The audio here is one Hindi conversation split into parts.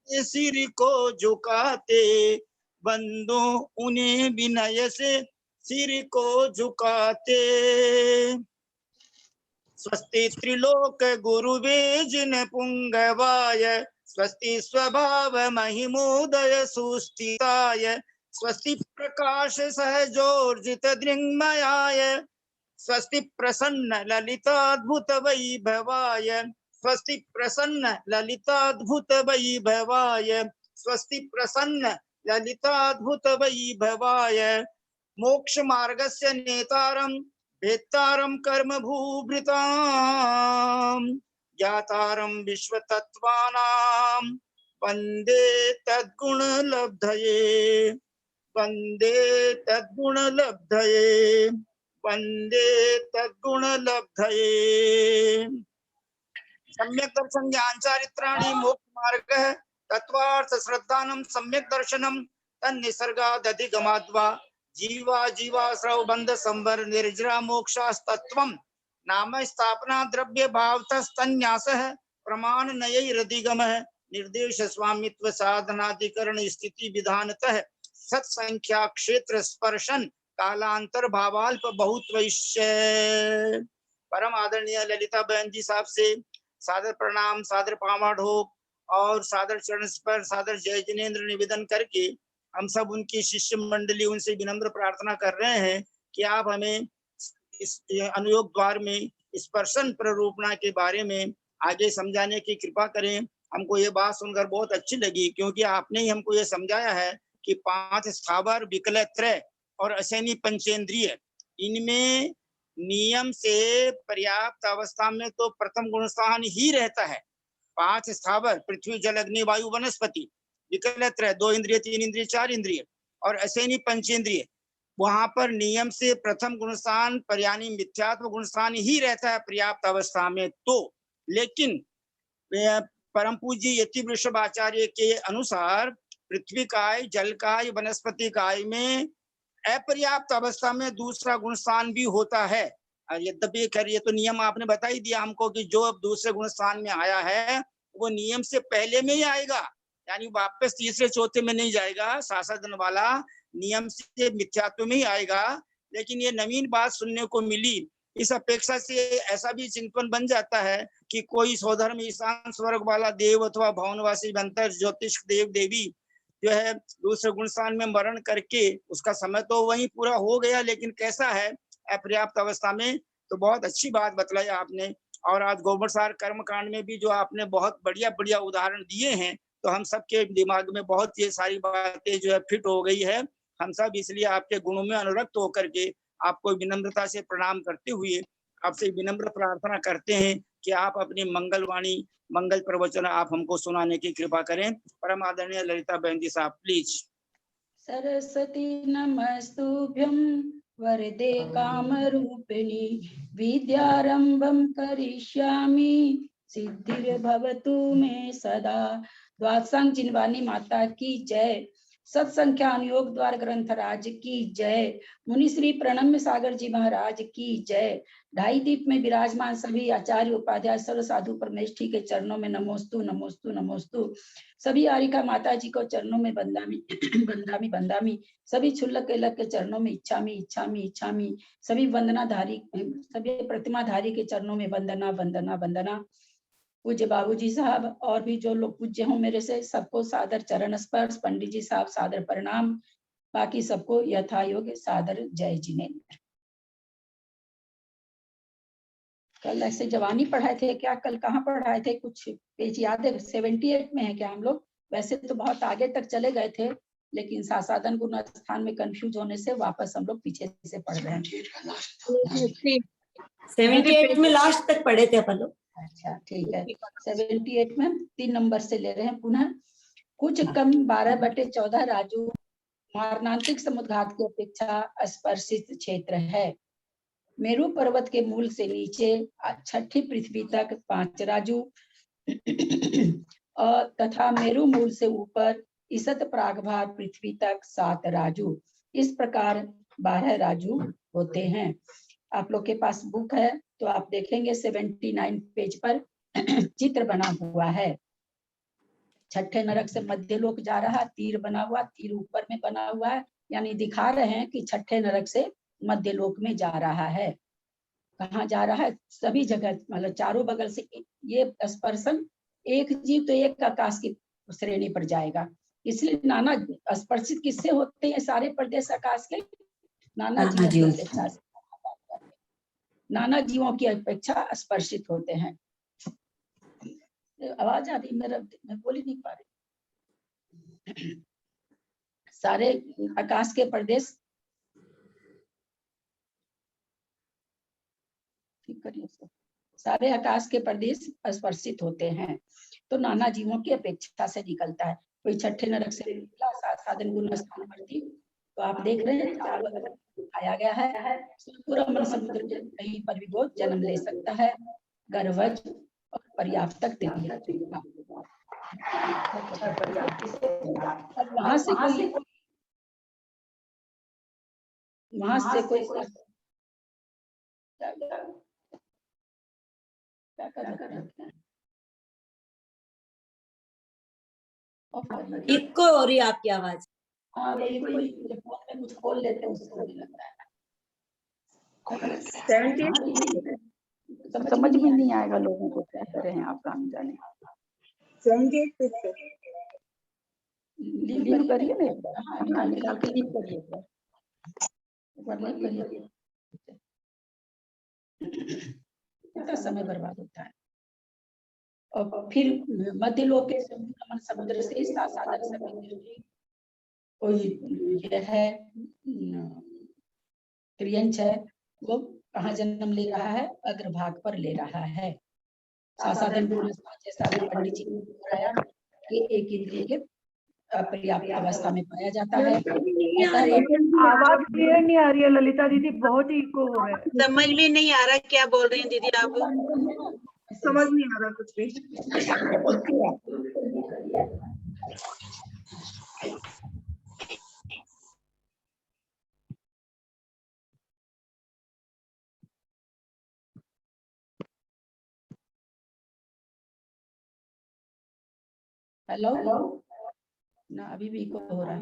सिर को झुकाते, बंदो उन्हें विनय से सिर को झुकाते। स्वस्ति त्रिलोक गुरुवे जिन पुंगवाय, स्वस्ति स्वभाव महिमोदय सुस्थिताय, स्वस्ति प्रकाश सहजोर्जित दृङ्मयाय, स्वस्ति प्रसन्न ललिताद्भुत वैभवाय, स्वस्ति प्रसन्न ललिताद्भुत वैभवाय, स्वस्ति प्रसन्न ललिताद्भुत वैभवाय। मोक्ष मार्गस्य नेतारं भेत्तारं कर्म भूभृतां, ज्ञातारं विश्वतत्त्वानां, वन्दे तद्गुण लब्धये, वन्दे तद्गुण लब्धये, वन्दे तद्गुण लब्धये। सम्यक् दर्शन ज्ञान चारित्राणि मोक्ष मार्गः तत्वार्थ श्रद्धानं सम्यक् दर्शनं तन्निसर्गादधिगमाद्वा जीवा जीवाश्रव बंध संवर निर्जरा मोक्षास्तत्वं नाम स्थापना द्रव्य भावतस्तन्यासः प्रमाण नयैरधिगमः निर्देश स्वामित्व साधनाधिकरण स्थिति विधानतः सत्संख्या क्षेत्र स्पर्शन कालांतर भावाल्प बहुत वैश्य। परम आदरणीय ललिता बहन जी साहब से सादर प्रणाम, सादर पामाड हो और सादर चरण पर सादर जय जिनेन्द्र निवेदन करके हम सब उनकी शिष्य मंडली उनसे विनम्र प्रार्थना कर रहे हैं कि आप हमें इस अनुयोग द्वार में स्पर्शन प्ररूपणा के बारे में आगे समझाने की कृपा करें। हमको ये बात सुनकर बहुत अच्छी लगी, क्योंकि आपने ही हमको ये समझाया है कि 5 स्थावर विकलय त्रय और असैनी पंचेंद्रिय, इनमें नियम से पर्याप्त अवस्था में तो प्रथम गुण स्थान ही रहता है। 5 स्थावर पृथ्वी जल अग्नि वायु वनस्पति, विकलय त्रय 2 इंद्रिय 3 इंद्रिय 4 इंद्रिय और असैनी पंचेंद्रिय, वहां पर नियम से प्रथम गुणस्थान पर्यानी मिथ्यात्व गुणस्थान ही रहता है पर्याप्त अवस्था में तो। लेकिन परम पूज्य यति वृषभाचार्य के अनुसार पृथ्वी काय, जल काय, वनस्पति काय में अपर्याप्त अवस्था में दूसरा गुणस्थान भी होता है। यद्यपि खैर ये तो नियम आपने बता ही दिया हमको कि जो अब दूसरे गुणस्थान में आया है वो नियम से पहले में ही आएगा, यानी वापस तीसरे चौथे में नहीं जाएगा। शासदन वाला नियम से मिथ्यात्व में ही आएगा। लेकिन ये नवीन बात सुनने को मिली, इस अपेक्षा से ऐसा भी चिंतन बन जाता है कि कोई स्वधर्म ईशान स्वर्ग वाला देव अथवा भवनवासी बंतर ज्योतिष देव देवी जो है दूसरे गुणस्थान में मरण करके उसका समय तो वहीं पूरा हो गया, लेकिन कैसा है अपर्याप्त अवस्था में। तो बहुत अच्छी बात बतलाई आपने। और आज गोबरसार कर्म कांड में भी जो आपने बहुत बढ़िया बढ़िया उदाहरण दिए हैं, तो हम सबके दिमाग में बहुत ये सारी बातें जो है फिट हो गई है। हम सब इसलिए आपके गुणों में अनुरक्त होकर के आपको विनम्रता से प्रणाम करते हुए आपसे विनम्र प्रार्थना करते हैं कि आप अपनी मंगलवाणी मंगल प्रवचन आप हमको सुनाने की कृपा करें। परम आदरणीय ललिता बहन जी साहब प्लीज। सरस्वती नमस्तुभ्यं वरदे कामरूपिणी विद्यारंभं करिष्यामि सिद्धिर्भवतु मे सदा। द्वादशांग जिनवानी माता की जय। सत्संख्या अनुयोग द्वार ग्रंथ राज की जय। मुनि श्री प्रणम्य सागर जी महाराज की जय। ढाई दीप में विराजमान सभी आचार्य उपाध्याय सर्व साधु परमेष्ठी के चरणों में नमोस्तु नमोस्तु नमोस्तु। सभी आरिका माता जी को चरणों में बंदामी बंदामी बंदामी। सभी क्षुल्लक केलक के चरणों में इच्छामी इच्छामी इच्छामी। सभी वंदनाधारी सभी प्रतिमाधारी के चरणों में वंदना वंदना वंदना। पूज्य बाबूजी साहब और भी जो लोग पूज्य हों मेरे से सबको सादर चरण स्पर्श। पंडित जी साहब सादर प्रणाम। बाकी सबको यथा योग्य सादर जय जिनेन्द्र। कल ऐसे जवानी पढ़ाए थे क्या? कल कहाँ पढ़ाए थे? कुछ पेज याद है? 78 में है क्या हम लोग? वैसे तो बहुत आगे तक चले गए थे, लेकिन सासादन गुण स्थान में कंफ्यूज होने से वापस हम लोग पीछे से पढ़ रहे हैं। 78 में लास्ट तक पढ़े थे अपन लोग। अच्छा ठीक है। 78 में 3 नंबर से ले रहे हैं पुनः। कुछ कम 12/14 राजू मारणांतिक समुद्घात की अपेक्षा स्पर्शित क्षेत्र है। मेरु पर्वत के मूल से नीचे 6ठी पृथ्वी तक 5 राजू और तथा मेरु मूल से ऊपर ईसत प्रागभार पृथ्वी तक 7 राजू। इस प्रकार 12 राजू होते हैं। आप लोग के पास बुक है तो आप देखेंगे 79 पेज पर चित्र बना हुआ है। छठे नरक से मध्य लोक जा रहा, तीर बना हुआ, तीर ऊपर में बना हुआ है, यानी दिखा रहे हैं कि छठे नरक से मध्य लोक में जा रहा है। कहाँ जा रहा है? सभी जगह, मतलब चारों बगल से ये स्पर्शन, एक जीव तो एक आकाश की श्रेणी पर जाएगा, इसलिए नाना स्पर्शित किससे होते हैं? सारे प्रदेश आकाश के नाना जीवों की अपेक्षा से, नाना जीवों की अपेक्षा स्पर्शित होते हैं। आवाज आ रही? मैं बोल ही नहीं पा रही। सारे आकाश के प्रदेश, ठीक करिए उसको, सारे आकाश के प्रदेश स्पर्शित होते हैं, तो नाना जीवों की अपेक्षा से निकलता है। कोई छठे नरक से निकला, साधन गुण स्थान पर थी, तो आप देख रहे हैं चारों तरफ दिखाया गया है। पूरा मन समुद्र कहीं पर भी वो जन्म ले सकता है, गर्भज और पर्याप्त तक वहां से कोई क्या कर रहे हैं? इको हो रही है आपकी आवाज। हाँ, कोई फोन में कुछ खोल लेते हैं, उसको नहीं लगता है। समझ में नहीं आएगा लोगों को, क्या कर रहे हैं आप, काम जाने। लीव करिए ना एक बार, हाँ निकाल के लीव करिए एक बार लीव करिए। कितना समय बर्बाद होता है। और फिर मध्य लोक के समुद्र से साधन समुद्र कोई ये है त्रियंच है, वो कहाँ जन्म ले रहा है? अग्रभाग पर ले रहा है। साधन जैसा पंडित जी ने बताया कि एक इंद्रिय के पर्याप्त अवस्था में पाया जाता है। आवाज क्लियर नहीं आ रही है ललिता दीदी, बहुत ही इको हो रहा है। समझ में नहीं आ रहा क्या बोल रही हैं दीदी आप? समझ नहीं आ रहा कुछ भी। हेलो ना, अभी भी इको हो रहा है।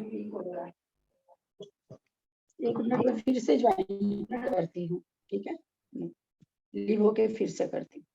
एक मिनट में फिर से ज्वाइन करती हूँ, ठीक है? लीव होके फिर से करती हूँ।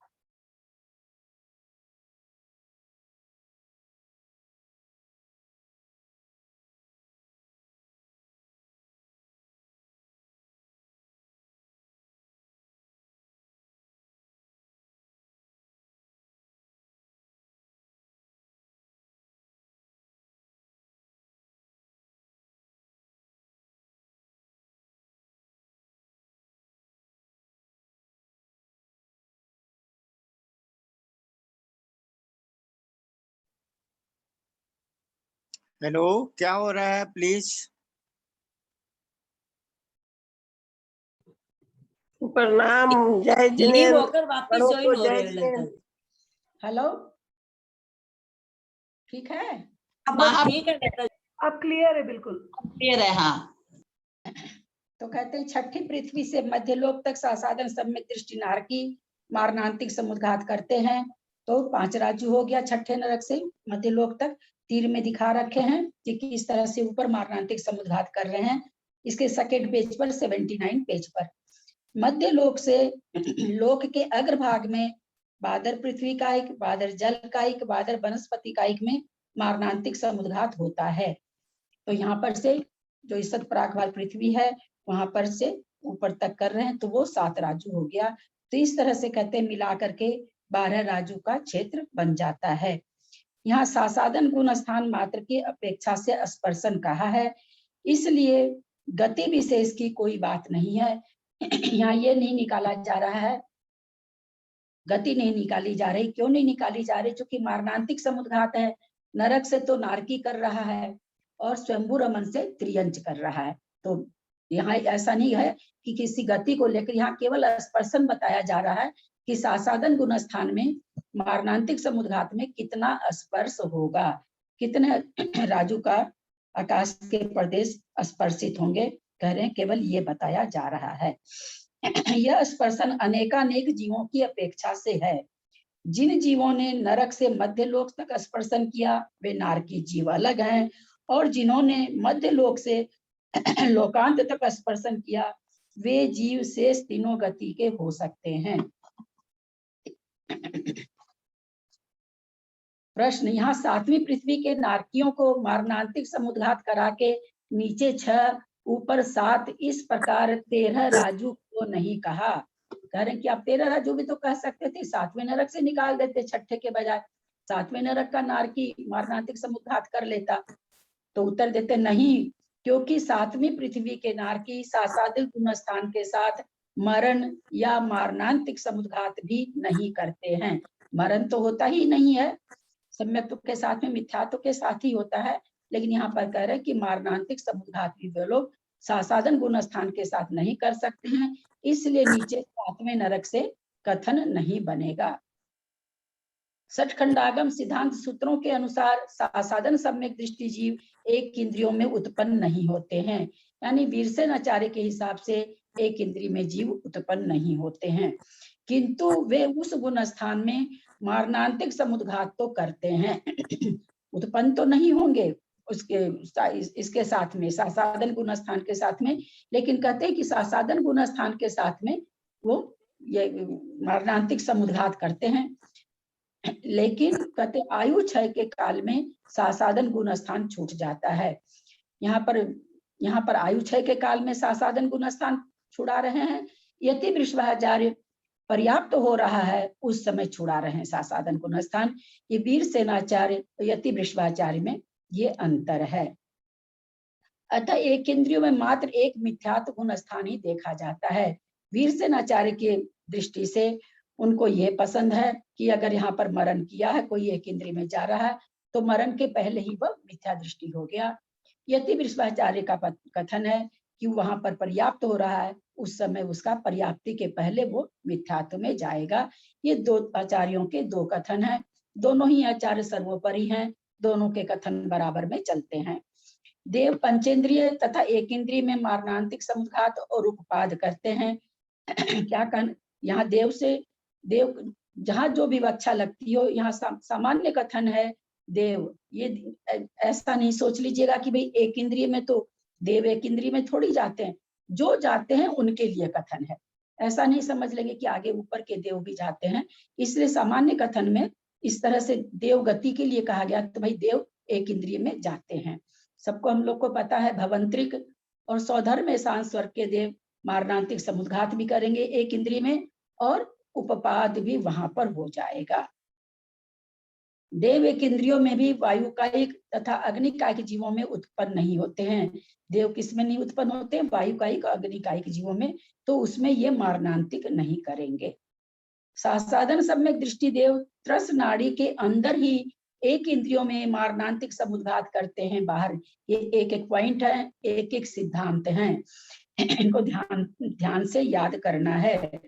हेलो, क्या हो रहा है? प्लीज प्रणाम, जय लीव जिनेन्द्र। होकर वापस ज्वाइन हो रहे हैं ललिता जी। हेलो, ठीक है? अब ठीक है ललिता जी, अब क्लियर है, बिल्कुल क्लियर है। हाँ, तो कहते हैं छठी पृथ्वी से मध्यलोक तक साधन सब में दृष्टि नारकी मारणांतिक समुद्घात करते हैं। तो 5 राज्य हो गया छठे नरक से मध्यलोक तक। तीर में दिखा रखे हैं कि किस तरह से ऊपर मारणांतिक समुद्घात कर रहे हैं। इसके सेकेंड पेज पर 79 पेज पर मध्य लोक से लोक के अग्रभाग में बादर पृथ्वी कायिक, बादर जल कायिक, बादर वनस्पति कायिक में मारणांतिक समुद्घात होता है। तो यहाँ पर से जो ईसत पराग पृथ्वी है वहां पर से ऊपर तक कर रहे हैं, तो वो 7 राज्य हो गया। तो इस तरह से कहते हैं मिला करके 12 राज्यों का क्षेत्र बन जाता है। यहाँ सासादन गुण स्थान मात्र की अपेक्षा से स्पर्शन कहा है, इसलिए गति विशेष की कोई बात नहीं है। यहाँ ये नहीं निकाला जा रहा है, गति नहीं निकाली जा रही। क्यों नहीं निकाली जा रही? क्योंकि मारणांतिक समुद्घात है। नरक से तो नारकी कर रहा है और स्वयंभू रमन से त्रियंच कर रहा है। तो यहाँ ऐसा नहीं है कि किसी गति को लेकर, यहाँ केवल स्पर्शन बताया जा रहा है कि सासादन गुण स्थान में मारणांतिक समुद्घात में कितना स्पर्श होगा, कितने राजू का आकाश के प्रदेश स्पर्शित होंगे। कह रहे हैं केवल ये बताया जा रहा है। यह स्पर्शन अनेकानेक जीवों की अपेक्षा से है। जिन जीवों ने नरक से मध्य लोक तक स्पर्शन किया वे नारकी जीव अलग हैं, और जिन्होंने मध्य लोक से लोकांत तक स्पर्शन किया वे जीव शेष तीनों गति के हो सकते हैं। प्रश्न, यहाँ 7वीं पृथ्वी के नारकियों को मारणांतिक समुद्घात करा के नीचे 6 ऊपर 7 इस प्रकार 13 राजू को नहीं कहा। कह रहे कि आप 13 राजू भी तो कह सकते थे, 7वें नरक से निकाल देते, छठे के बजाय 7वें नरक का नारकी मारणांतिक समुद्घात कर लेता। तो उत्तर देते नहीं, क्योंकि 7वीं पृथ्वी के नारकी सासादिक गुणस्थान के साथ मरण या मारणांतिक समुद्घात भी नहीं करते हैं। मरण तो होता ही नहीं है, सम्यक्त्व के साथ में मिथ्यात्व के साथ ही होता है, लेकिन यहाँ पर कह रहे हैं कि मारणांतिक समुद्घात भी वे लोग सासादन गुणस्थान के साथ नहीं कर सकते हैं, इसलिए नीचे 7वें नरक से कथन नहीं बनेगा। सठखंडागम सिद्धांत सूत्रों के अनुसार सासादन सम्यक दृष्टि जीव एक इंद्रियों में उत्पन्न नहीं होते हैं, यानी वीरसेन आचार्य के हिसाब से एक इंद्रिय में जीव उत्पन्न नहीं होते हैं, किंतु वे उस गुण स्थान में मारणांतिक समुद्घात तो करते हैं। उत्पन्न तो नहीं होंगे उसके इसके साथ में सासादन गुण स्थान के साथ में, लेकिन कहते हैं कि सासादन गुण स्थान के साथ में वो ये मारणांतिक समुद्घात करते हैं। लेकिन कहते आयु क्षय के काल में सासादन गुण स्थान छूट जाता है। यहाँ पर आयु क्षय के काल में सासादन गुण स्थान छुड़ा रहे हैं, यति वृषभाचार्य पर्याप्त हो रहा है उस समय छुड़ा रहे हैं सासादन गुण स्थान। ये वीर सेनाचार्य यति वृषभाचार्य में ये अंतर है। अतः एक इंद्रियों में मात्र एक मिथ्यात्व गुण स्थान ही देखा जाता है। वीर सेनाचार्य की दृष्टि से उनको ये पसंद है कि अगर यहाँ पर मरण किया है, कोई एक इंद्रिय में जा रहा है, तो मरण के पहले ही वह मिथ्या दृष्टि हो गया। यति वृषभाचार्य का कथन है कि वहां पर पर्याप्त हो रहा है, उस समय उसका पर्याप्ति के पहले वो मिथ्यात्व में जाएगा। ये दो आचार्यों के दो कथन हैं, दोनों ही आचार्य सर्वोपरि हैं, दोनों के कथन बराबर में चलते हैं। देव पंचेंद्रिय तथा एक इंद्रिय में मारणांतिक समुद्घात और उपपाद करते हैं। क्या कहना, यहाँ देव जहाँ जो भी अच्छा लगती हो, यहाँ सामान्य कथन है देव। ये ऐसा नहीं सोच लीजिएगा कि भाई एक इंद्रिय में तो देव एक इंद्रिय में थोड़ी जाते हैं, जो जाते हैं उनके लिए कथन है। ऐसा नहीं समझ लेंगे कि आगे ऊपर के देव भी जाते हैं, इसलिए सामान्य कथन में इस तरह से देव गति के लिए कहा गया, तो भाई देव एक इंद्रिय में जाते हैं। सबको हम लोग को पता है भवंत्रिक और सौधर्म में सांस्वर के देव मारणांतिक समुद्घात भी करेंगे एक इंद्रिय में, और उपपाद भी वहां पर हो जाएगा। देव एक इंद्रियों में भी वायुकायिक तथा अग्निकायिक जीवों में उत्पन्न नहीं होते हैं। देव किसमें नहीं उत्पन्न होते हैं? वायुकायिक और अग्निकायिक जीवों में, तो उसमें ये मारणांतिक नहीं करेंगे। सासादन सम्यक दृष्टि देव त्रस नाड़ी के अंदर ही एक इंद्रियों में मारणांतिक समुद्घात करते हैं, बाहर। ये एक एक पॉइंट है, एक एक सिद्धांत है, इनको ध्यान से याद करना है।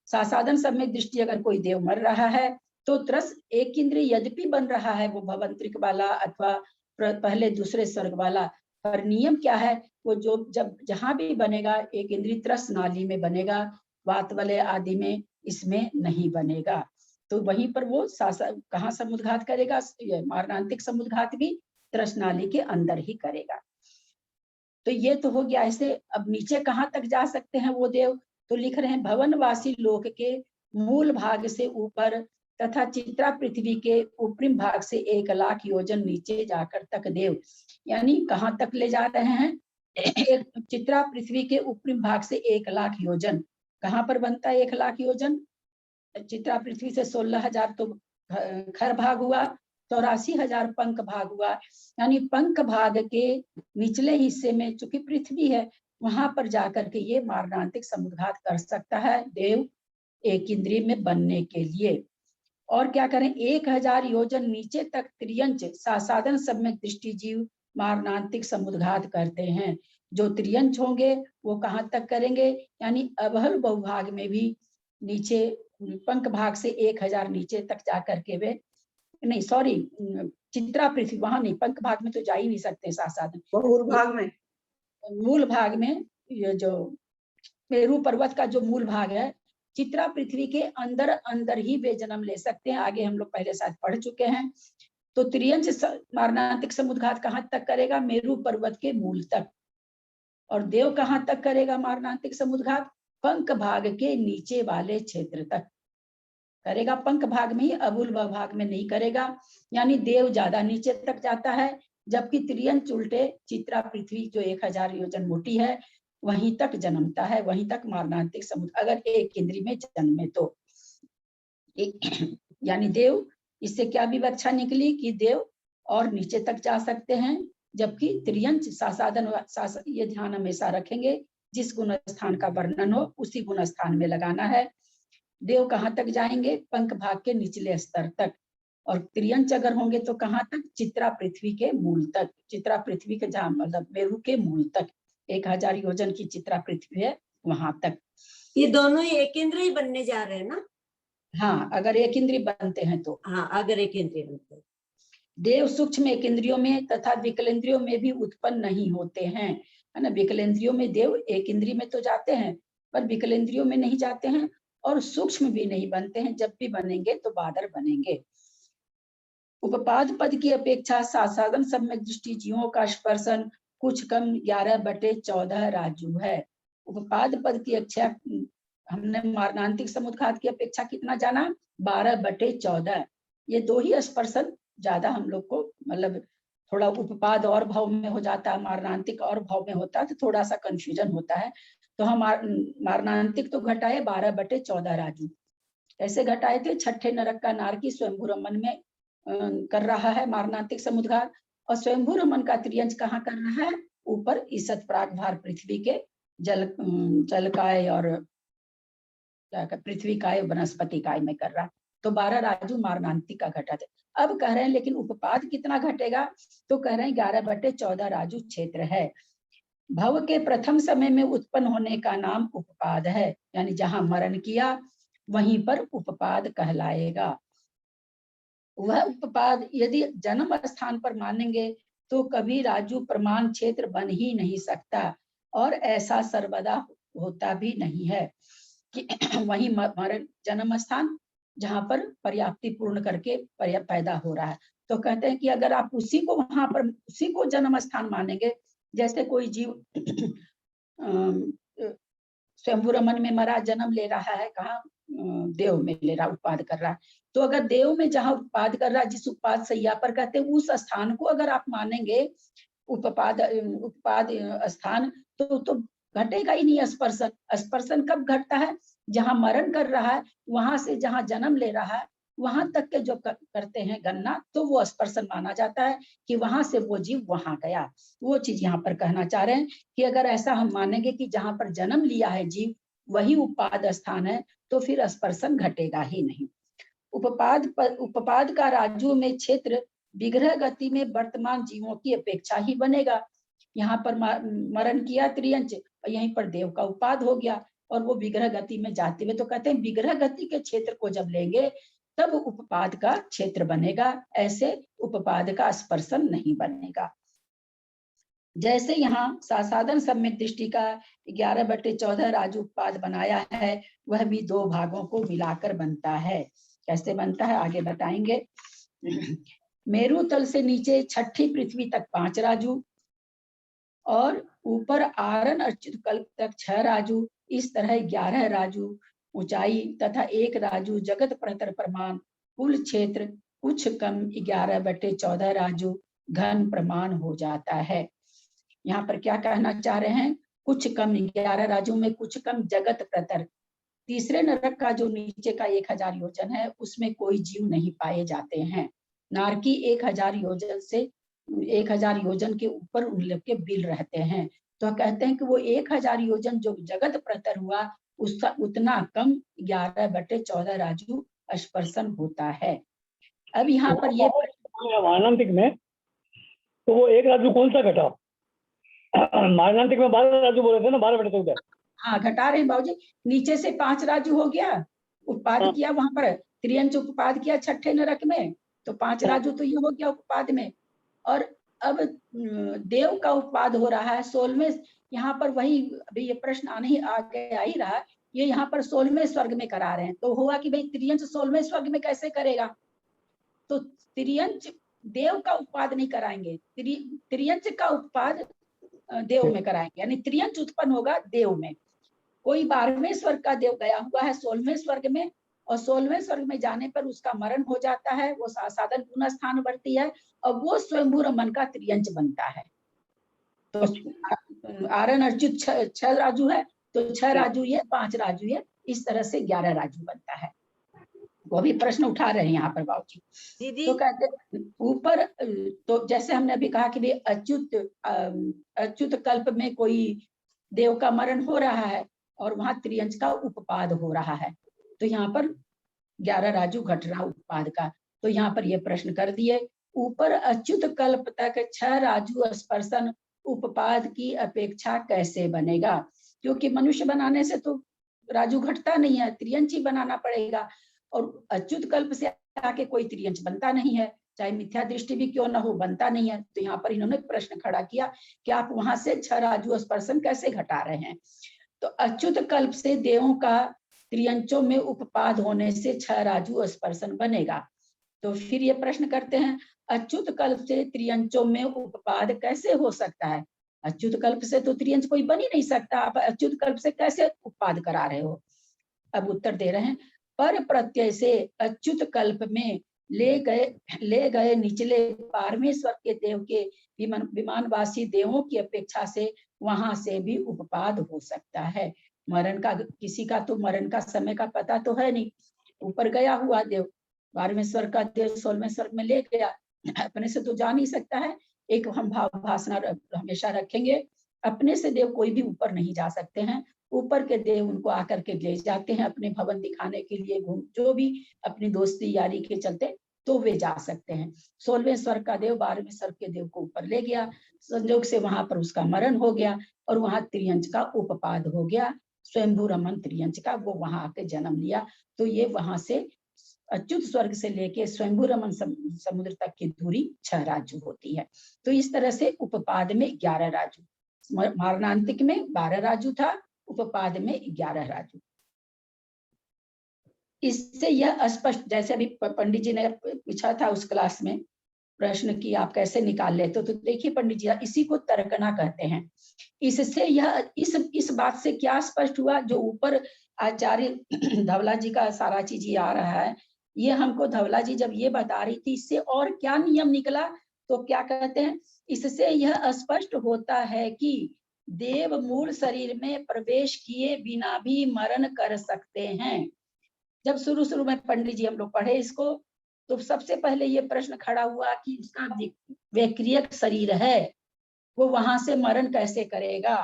सासादन सम्यक दृष्टि अगर कोई देव मर रहा है तो त्रस एक इंद्रिय यद्यपि बन रहा है, वो भवंत्रिक वाला अथवा पहले दूसरे स्वर्ग वाला, पर नियम क्या है, वो जब जहां भी बनेगा एक इंद्रिय त्रस नाली में बनेगा, वात वाले आदि में इसमें नहीं बनेगा। तो वहीं पर वो कहाँ समुद्घात करेगा? मारणांतिक समुद्घात भी त्रस नाली के अंदर ही करेगा। तो ये तो हो गया ऐसे। अब नीचे कहाँ तक जा सकते हैं वो देव? तो लिख रहे हैं भवनवासी लोक के मूल भाग से ऊपर तथा चित्रा पृथ्वी के ऊपरी भाग से 1 लाख योजन नीचे जाकर तक देव। यानी कहाँ तक ले जा रहे हैं? चित्रा पृथ्वी के ऊपरी भाग से 1 लाख योजन। कहाँ पर बनता है 1 लाख योजन? चित्रा पृथ्वी से 16,000 तो खर भाग हुआ, 84,000 पंख भाग हुआ। यानी पंख भाग के निचले हिस्से में चूंकि पृथ्वी है, वहां पर जाकर के ये मारणांतिक समुद्घात कर सकता है देव एक इंद्रिय में बनने के लिए। और क्या करें? 1000 योजन नीचे तक त्रियंच सासादन सम्यक दृष्टि जीव मारणांतिक समुद्घात करते हैं। जो त्रियंच होंगे वो कहाँ तक करेंगे? यानी अबहल बहुभाग में भी नीचे पंख भाग से 1000 नीचे तक जाकर के वे नहीं, सॉरी, चित्रा पृथ्वी वहां नहीं, पंख भाग में तो जा ही नहीं सकते सासादन। भाग में, मूल भाग में, ये जो मेरू पर्वत का जो मूल भाग है चित्रा पृथ्वी के अंदर अंदर ही वे जन्म ले सकते हैं। आगे हम लोग पहले शायद पढ़ चुके हैं। तो त्रियंच मारणांतिक समुद्घात कहाँ तक करेगा? मेरु पर्वत के मूल तक। और देव कहाँ तक करेगा मारणांतिक समुद्घात? पंख भाग के नीचे वाले क्षेत्र तक करेगा। पंख भाग में ही, अबुल भाग में नहीं करेगा। यानी देव ज्यादा नीचे तक जाता है, जबकि त्रियंच उल्टे चित्रा पृथ्वी जो 1000 योजन मोटी है वहीं तक जन्मता है, वहीं तक मारणांतिक समुद्र अगर एक इंद्री में जन्मे तो। यानी देव, इससे क्या विवक्षा निकली कि देव और नीचे तक जा सकते हैं, जबकि त्रियंच सासादन ये ध्यान हमेशा रखेंगे, जिस गुण स्थान का वर्णन हो उसी गुण स्थान में लगाना है। देव कहाँ तक जाएंगे? पंख भाग के निचले स्तर तक। और त्रियंच अगर होंगे तो कहाँ तक? चित्रा पृथ्वी के मूल तक। चित्रा पृथ्वी के जहाँ मतलब मेरु के मूल तक, 1000 योजन की चित्रा पृथ्वी है वहां तक। ये दोनों ही एक इंद्र ही बनने जा रहे हैं ना? हाँ, अगर एक इंद्रिय बनते हैं तो। हाँ, अगर एक इंद्रिय बनते हैं। देव सूक्ष्म एक इंद्रियों में तथा विकलेंद्रियों में भी उत्पन्न नहीं होते हैं, है ना। विकलेंद्रियों में देव एक इंद्रिय में तो जाते हैं, पर विकलेंद्रियों में नहीं जाते हैं, और सूक्ष्म भी नहीं बनते हैं। जब भी बनेंगे तो बादर बनेंगे। उपपाद पद की अपेक्षा सासादन सम्यक दृष्टि जीवों का स्पर्शन कुछ कम 11/14 राजू है। उपपाद पद की अपेक्षा हमने मारणांतिक समुद्घात की अपेक्षा कितना जाना? 12/14। ये दो ही स्पर्शन ज्यादा हम लोग को, मतलब थोड़ा उपपाद और भाव में हो जाता है, मारणांतिक और भाव में होता है, तो थोड़ा सा कंफ्यूजन होता है। तो हम मारणांतिक तो घटाए 12/14 राजू। ऐसे घटाए थे, छठे नरक का नारकी स्वयंभू रमन में कर रहा है मारणांतिक समुद्घात, और स्वयंभू रमन का त्रियंच कहाँ कर रहा है? ऊपर ईसत प्राग भार पृथ्वी के जल काय और पृथ्वी काय वनस्पति काय में कर रहा है। तो 12 राजू मारणांतिक का घटा थे। अब कह रहे हैं लेकिन उपपाद कितना घटेगा? तो कह रहे हैं 11/14 राजू क्षेत्र है। भव के प्रथम समय में उत्पन्न होने का नाम उपपाद है, यानी जहां मरण किया वहीं पर उपपाद कहलाएगा। वह उपपाद यदि जन्म स्थान पर मानेंगे तो कभी राजू प्रमाण क्षेत्र बन ही नहीं सकता, और ऐसा सर्वदा होता भी नहीं है कि वही मरण जन्म स्थान जहां पर पर्याप्ति पूर्ण करके पैदा हो रहा है। तो कहते हैं कि अगर आप उसी को वहां पर उसी को जन्म स्थान मानेंगे, जैसे कोई जीव स्वयंभू रमन में मरा जन्म ले रहा है, कहाँ? देव में ले रहा, उत्पाद कर रहा है। तो अगर देव में जहां उत्पाद कर रहा है, जिस उत्पाद सैया पर कहते हैं, उस स्थान को अगर आप मानेंगे उपपाद स्थान, तो घटेगा ही नहीं स्पर्शन। स्पर्शन कब घटता है? जहां मरण कर रहा है वहां से जहां जन्म ले रहा है वहां तक के जो करते हैं गणना, तो वो स्पर्शन माना जाता है कि वहां से वो जीव वहां गया। वो चीज यहाँ पर कहना चाह रहे हैं कि अगर ऐसा हम मानेंगे कि जहां पर जन्म लिया है जीव वही उपपाद स्थान है, तो फिर स्पर्शन घटेगा ही नहीं। उपपाद का राजू में क्षेत्र विग्रह गति में वर्तमान जीवों की अपेक्षा ही बनेगा। यहाँ पर मरण किया त्रियंच, यहीं पर देव का उपाद हो गया, और वो विग्रह गति में जाते हुए, तो कहते हैं विग्रह गति के क्षेत्र को जब लेंगे तब उपपाद का क्षेत्र बनेगा, ऐसे उपपाद का स्पर्शन नहीं बनेगा। जैसे यहाँ सासादन सम्यक दृष्टि का 11/14 राजू उत्पाद बनाया है, वह भी दो भागों को मिलाकर बनता है। कैसे बनता है आगे बताएंगे। मेरु तल से नीचे छठी पृथ्वी तक 5 राजू, और ऊपर आरण अच्युत कल्प तक 6 राजू। इस तरह 11 राजू ऊंचाई तथा 1 राजू जगत प्रतर प्रमाण, कुल क्षेत्र कुछ कम 11/14 राजू घन प्रमाण हो जाता है। यहाँ पर क्या कहना चाह रहे हैं? कुछ कम 11 राजू में कुछ कम जगत प्रतर, तीसरे नरक का जो नीचे का 1000 योजन है उसमें कोई जीव नहीं पाए जाते हैं। नारकी 1000 योजन से 1000 योजन के ऊपर उन लोग के बिल रहते हैं। तो कहते हैं कि वो 1000 योजन जो जगत प्रतर हुआ उसका उतना कम 11/14 राजू स्पर्शन होता है। अब यहाँ पर ये मारणांतिक में तो वो 1 राजू कौन सा घटा? मारणांतिक में 12 राजू बोले थे ना, 12/14। हाँ घटा रहे हैं बाबूजी, नीचे से 5 राजू हो गया, उत्पाद किया वहां पर त्रियंच उत्पाद किया छठे नरक में, तो 5 राजू तो ये हो गया उत्पाद में। और अब देव का उत्पाद हो रहा है 16वें। यहाँ पर वही अभी ये प्रश्न आने ही आ गया ही रहा ये यहाँ पर 16वें स्वर्ग में करा रहे हैं। तो हुआ कि भाई त्रियंच 16वें स्वर्ग में कैसे करेगा? तो त्रियंच देव का उत्पाद नहीं कराएंगे, त्रियंच का उत्पाद देव में कराएंगे, यानी त्रियंच उत्पन्न होगा देव में। कोई 12वें स्वर्ग का देव गया हुआ है 16वें स्वर्ग में, और 16वें स्वर्ग में जाने पर उसका मरण हो जाता है, वो साधन पुनः स्थान बढ़ती है, और वो स्वयंभू रमन का त्रियंच बनता है। तो आरन अर्जुन 6 राजू है, तो 6 राजू ये, 5 राजू ये, इस तरह से 11 राजू बनता है। वो भी प्रश्न उठा रहे हैं यहाँ पर बाबूजी। दीदी तो कहते ऊपर, तो जैसे हमने अभी कहा कि अच्युत कल्प में कोई देव का मरण हो रहा है और वहां त्रियंच का उपपाद हो रहा है, तो यहाँ पर 11 राजू घट रहा उपपाद का। तो यहाँ पर ये प्रश्न कर दिए, ऊपर अच्युत कल्प तक 6 राजू स्पर्शन उपपाद की अपेक्षा कैसे बनेगा? क्योंकि मनुष्य बनाने से तो राजू घटता नहीं है, त्रियंच ही बनाना पड़ेगा, और अच्युत कल्प से आके कोई त्रियंच बनता नहीं है, चाहे मिथ्या दृष्टि भी क्यों ना हो, बनता नहीं है। तो यहाँ पर इन्होंने प्रश्न खड़ा किया कि आप वहां से 6 राजू स्पर्शन कैसे घटा रहे हैं? तो अच्युत कल्प से देवों का त्रियंचों में उपपाद होने से 6 राजू स्पर्शन बनेगा। तो फिर ये प्रश्न करते हैं, अच्युत कल्प से त्रियंचों में उपपाद कैसे हो सकता है? अच्युत कल्प से तो त्रियंच कोई बन ही नहीं सकता, आप अच्युत कल्प से कैसे उपपाद करा रहे हो? अब उत्तर दे रहे हैं, पर प्रत्यय से अच्युत कल्प में ले गए निचले 12वें स्वर्ग के देव के विमानवासी देवों की अपेक्षा से वहां से भी उपपाद हो सकता है। मरण का, किसी का तो मरण का समय का पता तो है नहीं, ऊपर गया हुआ देव 12वें स्वर्ग का देव 16वें स्वर्ग में ले गया, अपने से तो जा नहीं सकता है। एक हम भाव भाषण हमेशा रखेंगे, अपने से देव कोई भी ऊपर नहीं जा सकते हैं, ऊपर के देव उनको आकर के ले जाते हैं अपने भवन दिखाने के लिए, जो भी अपनी दोस्ती यारी के चलते, तो वे जा सकते हैं। 16वें स्वर्ग का देव 12वें स्वर्ग के देव को ऊपर ले गया, संयोग से वहां पर उसका मरण हो गया और वहां त्रियंच का उपपाद हो गया, स्वयंभू रमन त्रियंच का, वो वहां आके जन्म लिया। तो ये वहां से अच्युत स्वर्ग से लेके स्वयंभू रमन समुद्र तक की दूरी 6 राजू होती है। तो इस तरह से उपपाद में 11 राजू, मारणांतिक में 12 राजू था, उपपाद में 11 राजू। इससे यह स्पष्ट, जैसे अभी पंडित जी ने पूछा था उस क्लास में प्रश्न की आप कैसे निकाल लेते हो, तो देखिए पंडित जी, इसी को तर्कना कहते हैं। इससे यह इस बात से क्या स्पष्ट हुआ, जो ऊपर आचार्य धवला जी का सारा चीज ये आ रहा है, ये हमको धवला जी जब ये बता रही थी, इससे और क्या नियम निकला, तो क्या कहते हैं, इससे यह स्पष्ट होता है कि देव मूल शरीर में प्रवेश किए बिना भी मरण कर सकते हैं। जब शुरू में पंडित जी हम लोग पढ़े इसको, तो सबसे पहले ये प्रश्न खड़ा हुआ कि उसका वैक्रियक शरीर है, वो वहां से मरण कैसे करेगा?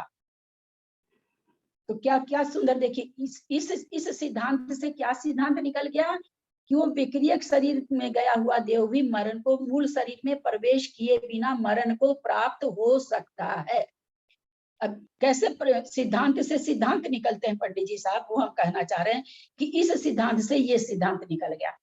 तो क्या क्या सुंदर, देखिए इस सिद्धांत से क्या सिद्धांत निकल गया कि वो विक्रियक शरीर में गया हुआ देव भी मरण को, मूल शरीर में प्रवेश किए बिना मरण को प्राप्त हो सकता है। अब कैसे सिद्धांत से सिद्धांत निकलते हैं पंडित जी साहब, वो हम कहना चाह रहे हैं कि इस सिद्धांत से ये सिद्धांत निकल गया।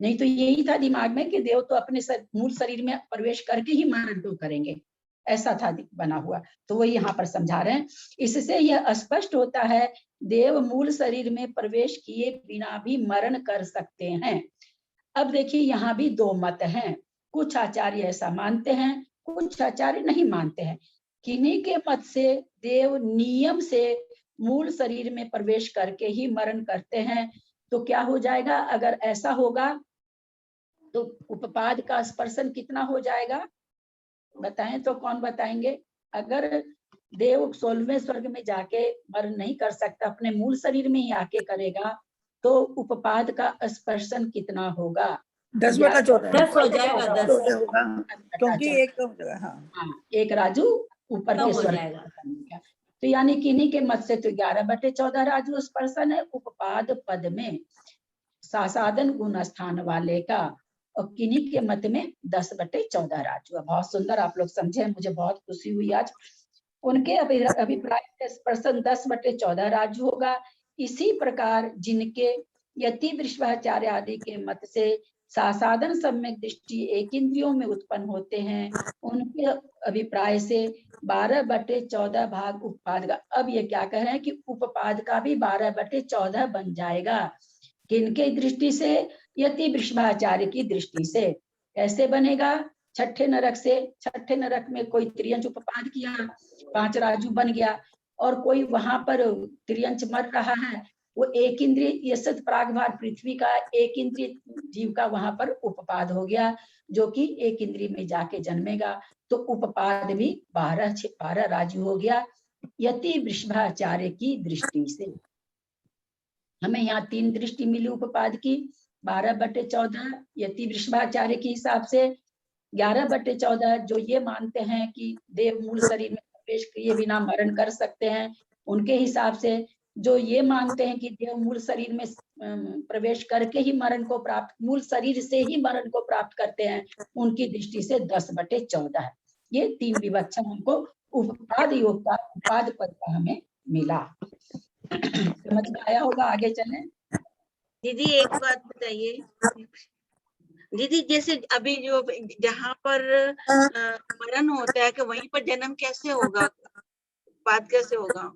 नहीं तो यही था दिमाग में कि देव तो अपने मूल शरीर में प्रवेश करके ही मरण को करेंगे, ऐसा था बना हुआ। तो वो यहाँ पर समझा रहे हैं, इससे यह स्पष्ट होता है देव मूल शरीर में प्रवेश किए बिना भी मरण कर सकते हैं। अब देखिए यहाँ भी 2 मत हैं, कुछ आचार्य ऐसा मानते हैं, कुछ आचार्य नहीं मानते हैं। किन्हीं के मत से देव नियम से मूल शरीर में प्रवेश करके ही मरण करते हैं। तो क्या हो जाएगा अगर ऐसा होगा, तो उपपाद का स्पर्शन कितना हो जाएगा, बताएं तो कौन बताएंगे? अगर देव 16वें स्वर्ग में जाके मरण नहीं कर सकता, अपने मूल शरीर में ही आके करेगा, तो उपपाद का स्पर्शन कितना होगा? 10/14 10 हो जाएगा, 10 होगा, क्योंकि एक हाँ, एक राजू ऊपर के स्वर्ग का। तो यानी किन्हीं के मत से तो 11/14 राजू स्पर्शन है उपपाद पद में सासादन गुण स्थान वाले का, और किन्हीं के मत में 10/14 राजू। बहुत सुंदर आप लोग समझे, मुझे बहुत खुशी हुई आज। उनके अभिप्राय से स्पर्शन 10/14 राजू होगा। इसी प्रकार जिनके यति विश्वाचार्य आदि के मत से सासाधन सम्यक दृष्टि एक इंद्रियों में उत्पन्न होते हैं, उनके अभिप्राय से 12/14 भाग उपपाद का। अब ये क्या कह रहे हैं कि उपपाद का भी 12/14 बन जाएगा। किनके दृष्टि से? यति वृषभाचार्य की दृष्टि से। कैसे बनेगा? छठे नरक से। छठे नरक में कोई त्रियंच उपपाद किया, 5 राजू बन गया, और कोई वहां पर त्रियंच मर रहा है, वो एक इंद्रिय यशत प्रागभार पृथ्वी का एक इंद्रिय जीव का वहां पर उपपाद हो गया, जो कि एक इंद्रिय में जाके जन्मेगा। तो उपपाद भी 12 राजू हो गया यति वृषभाचार्य की दृष्टि से। हमें यहाँ 3 दृष्टि मिली उपपाद की, 12/14 यति वृषभाचार्य के हिसाब से, 11/14 जो ये मानते हैं कि देव मूल शरीर में प्रवेश किए बिना मरण कर सकते हैं, उनके हिसाब से। जो ये मानते हैं कि देव मूल शरीर में प्रवेश करके ही मरण को प्राप्त, मूल शरीर से ही मरण को प्राप्त करते हैं, उनकी दृष्टि से 10/14 है। ये 3 विवक्षण हमको उपपाद योग का, उपाद पद का हमें मिला। समझ में आया होगा? आगे चलें। दीदी एक बात बताइए दीदी, जैसे अभी जो जहाँ पर मरण होता है कि वहीं पर जन्म कैसे होगा, बात कैसे होगा?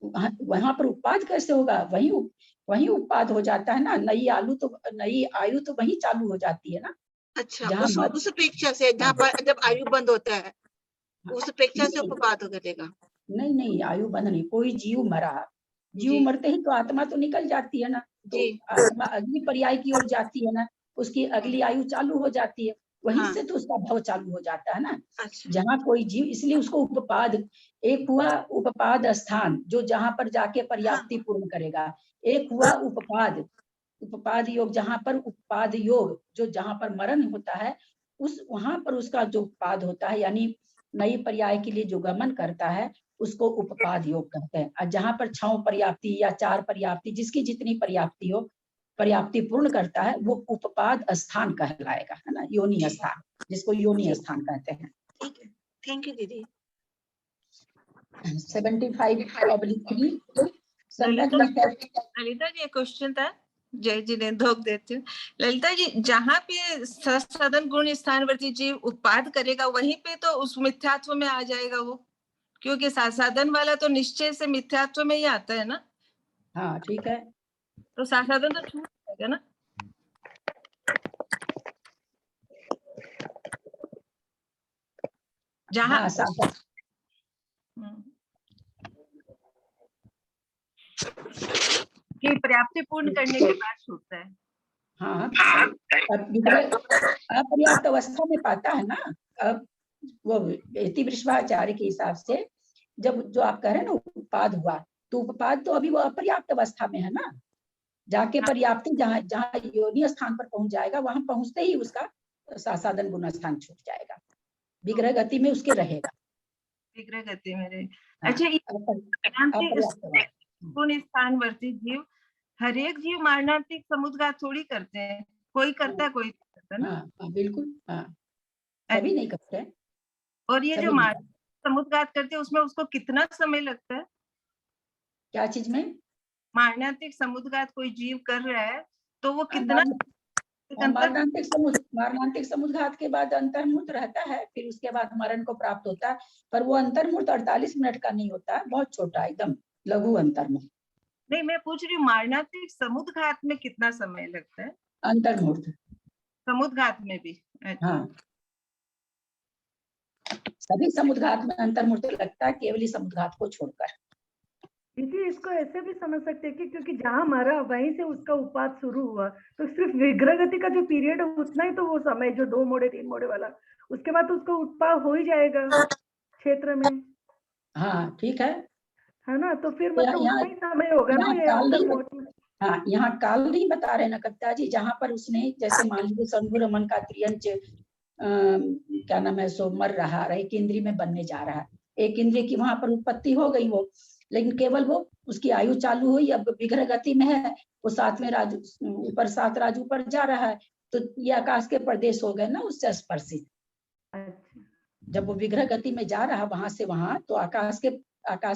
वहां पर उत्पाद कैसे होगा? वही उत्पाद हो जाता है ना। नई आयु तो वही चालू हो जाती है ना। अच्छा, जहाँ उस अपेक्षा से जहाँ पर जब आयु बंद होता है उस अपेक्षा से उपपाद करेगा? नहीं, आयु बंद नहीं। कोई जीव मरा, जीव जी। मरते ही तो आत्मा तो निकल जाती है ना, तो जी। आत्मा अगली पर्याय की ओर जाती है ना, उसकी अगली आयु चालू हो जाती है, वहीं हाँ। से तो उसका भव चालू हो जाता है ना। अच्छा। जहाँ कोई जीव, इसलिए उसको उपपाद, एक हुआ उपपाद स्थान जो जहाँ पर जाके पर्याप्ति पूर्ण करेगा, एक हुआ उपपाद योग जहाँ पर उपपाद योग जो जहाँ पर मरण होता है, उस वहां पर उसका जो उपपाद होता है, यानी नई पर्याय के लिए जो गमन करता है, उसको उपपाद योग कहते हैं। और जहाँ पर 6 पर्याप्ति या 4 पर्याप्ति, जिसकी जितनी पर्याप्ति हो, पर्याप्ति पूर्ण करता है, वो उपपाद स्थान कहलाएगा, है ना, योनि स्थान, जिसको योनि स्थान कहते हैं। ठीक है, थैंक यू दीदी। 75/3 ललिता जी, एक क्वेश्चन था, जय जी ने धोख देती हूँ। ललिता जी, जहाँ पे सदन गुण स्थानवर्ती जीव उत्पाद करेगा वहीं पे तो उस मिथ्यात्व में आ जाएगा वो, क्योंकि साधन वाला तो निश्चय से मिथ्यात्व में ही आता है ना। हाँ ठीक है, तो साधन तो छूट जाएगा ना। जहाँ हाँ, कि पर्याप्ति पूर्ण करने के बाद छूटता है। हाँ, अपर्याप्त अवस्था में पाता है ना। अब वो यति वृषभाचार्य के हिसाब से जब जो आप कह रहे हैं ना उपपाद हुआ, तो उपपाद तो अभी वो अपर्याप्त अवस्था में है ना। जाके पर्याप्ति जहाँ जहाँ योनि स्थान पर पहुंच जाएगा, वहां पहुंचते ही उसका साधन गुण स्थान छूट जाएगा, विग्रह गति में उसके रहेगा। विग्रह गति में रहेगा। अच्छा, गुण स्थानवर्ती जीव, हर एक जीव मारणार्थिक समुद्घात थोड़ी करते हैं, कोई करता है कोई नहीं करता ना। हाँ, बिल्कुल, हाँ, सभी नहीं करते। और ये जो समुद्घात करते हैं उसमें उसको कितना समय लगता है? क्या चीज में? मारणार्थिक समुद्घात कोई जीव कर रहा है तो वो कितना? मारणांतिक समुद्घात के बाद अंतर्मुक्त रहता है, फिर उसके बाद मरण को प्राप्त होता है, पर वो अंतर्मुक्त 48 मिनट का नहीं होता है, बहुत छोटा, एकदम लघु अंतर्मुक्त। नहीं, मैं पूछ रही हूँ मारणार्थिक समुद्घात में कितना समय लगता है? अंतर्मुक्त समुद्घात में भी? हाँ, सभी समुद्घात में अंतर्मुक्त लगता है, केवल समुद्घात को छोड़कर। दीदी इसको ऐसे भी समझ सकते हैं कि क्योंकि जहाँ मरा वहीं से उसका उत्पाद शुरू हुआ, तो सिर्फ विग्रह गति का जो पीरियड है उतना ही तो वो समय जो 2 मोड़े 3 मोड़े वाला, उसके बाद तो उसका उत्पाद हो ही जाएगा क्षेत्र में। हाँ ठीक है ना, तो फिर मतलब उतना ही समय होगा ना ये। हाँ, यहाँ काल नहीं बता रहे ना कविता जी, जहाँ पर उसने जैसे मान लीजिए शंभु रमन का त्रियंच क्या नाम है सो मर रहा है, एक इंद्रिय में बनने जा रहा है, एक इंद्रिय की वहां पर उत्पत्ति हो गई वो, लेकिन केवल वो उसकी आयु चालू हुई, अब विग्रह गति में है, वो 7वें राजू ऊपर 7 राजू पर जा रहा है, तो ये आकाश के प्रदेश हो गए ना उससे स्पर्शित। जब वो विग्रह गति में जा रहा वहां से वहां, तो आकाश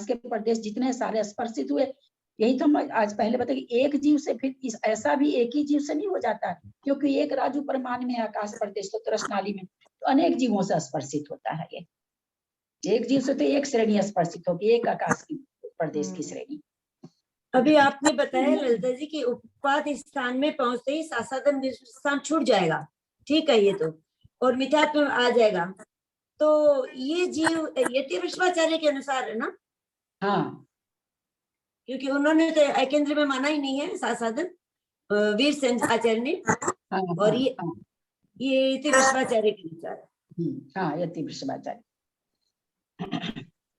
के प्रदेश जितने सारे स्पर्शित हुए, यही तो हम आज पहले बताए कि एक जीव से फिर ऐसा भी एक ही जीव से नहीं हो जाता, क्योंकि एक राजू परमाणु में आकाश प्रदेश तो रसनाली में तो अनेक जीवों से स्पर्शित होता है। ये एक जीव से तो एक श्रेणी स्पर्शित होगी, एक आकाश की प्रदेश की श्रेणी। अभी आपने बताया ललिता जी कि उपपाद स्थान में पहुंचते ही सासादन स्थान छूट जाएगा, ठीक है ये तो, और मिथ्यात्व आ जाएगा। तो ये जीव यति विश्वाचार्य के अनुसार है ना? हाँ, क्योंकि उन्होंने तो एकेंद्र में माना ही नहीं है सासादन, वीर सेन आचार्य ने। हाँ, और हाँ, ये यति विश्वाचार्य के अनुसार। हाँ, यति विश्वाचार्य।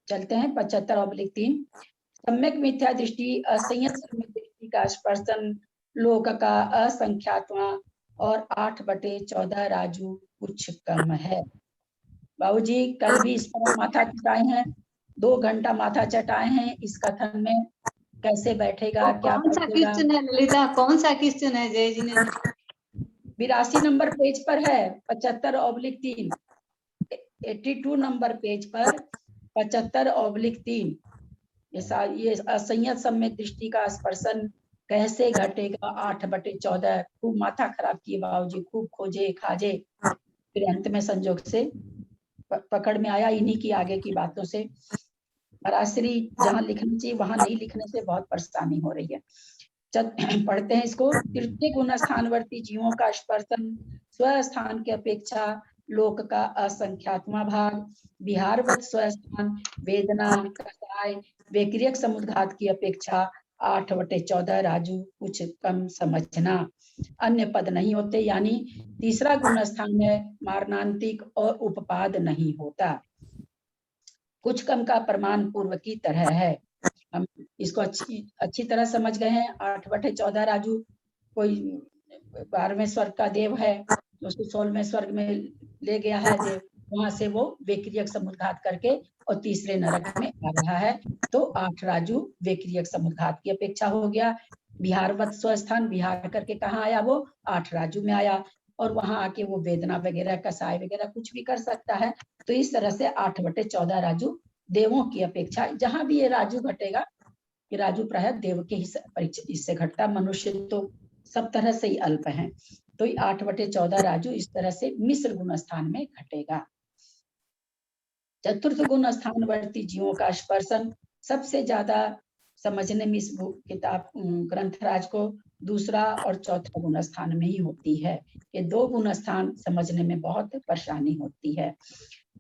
चलते हैं 75/3। सम्यक मिथ्या दृष्टि, असंयत सम्यक दृष्टि का स्पर्शन, लोक का असंख्यात्मा और 8/14 राजू कुछ कम है। बाबूजी कल भी इस पर माथा चटाए हैं, 2 घंटा माथा चटाए हैं इस कथन में, कैसे बैठेगा, क्या कौन सा बैठेगा। क्वेश्चन है ललिता, कौन सा क्वेश्चन है जय जी ने? 82 नंबर पेज पर है, 75/3, 82 नंबर पेज पर 75/3। ये असंयत सम्यक दृष्टि का स्पर्शन कैसे घटेगा 8/14। खूब माथा खराब किए बाबूजी, खूब खोजे खाजे, फिर अंत में संजोग से पकड़ में आया इन्हीं की आगे की बातों से। पराश्री जहाँ लिखना चाहिए वहां नहीं लिखने से बहुत परेशानी हो रही है। पढ़ते हैं इसको। तृतीय गुण स्थानवर्ती जीवों का स्पर्शन स्वस्थान की अपेक्षा लोक का असंख्यात्मा भाग, विहारवत स्वस्थान वेदना कसाय वैक्रियक समुद्घात की अपेक्षा 8/14 राजू कुछ कम समझना। अन्य पद नहीं होते, यानी तीसरा गुण स्थान में मारणांतिक और उपपाद नहीं होता। कुछ कम का प्रमाण पूर्व की तरह है। हम इसको अच्छी तरह समझ गए हैं। 8/14 राजू कोई 12वें स्वर्ग का देव है, उसको 16वें स्वर्ग में ले गया है देव, वहां से वो विक्रियक समुद्घात करके और तीसरे नरक में आ रहा है, तो 8 राजू विक्रियक समुद्घात की अपेक्षा हो गया। बिहारवत स्वस्थान, बिहार करके कहाँ आया वो, 8 राजू में आया, और वहां आके वो वेदना वगैरह कसाय वगैरह कुछ भी कर सकता है। तो इस तरह से 8/14 राजू देवों की अपेक्षा, जहां भी ये राजू घटेगा, ये राजू प्राय देव के इससे घटता, मनुष्य तो सब तरह से ही अल्प है। तो 8/14 राजू इस तरह से मिश्र गुण स्थान में घटेगा। चतुर्थ गुण स्थानवर्ती जीवों का स्पर्शन सबसे ज्यादा समझने में इस किताब ग्रंथराज को दूसरा और चौथा गुण स्थान में ही होती है। ये 2 गुण स्थान समझने में बहुत परेशानी होती है।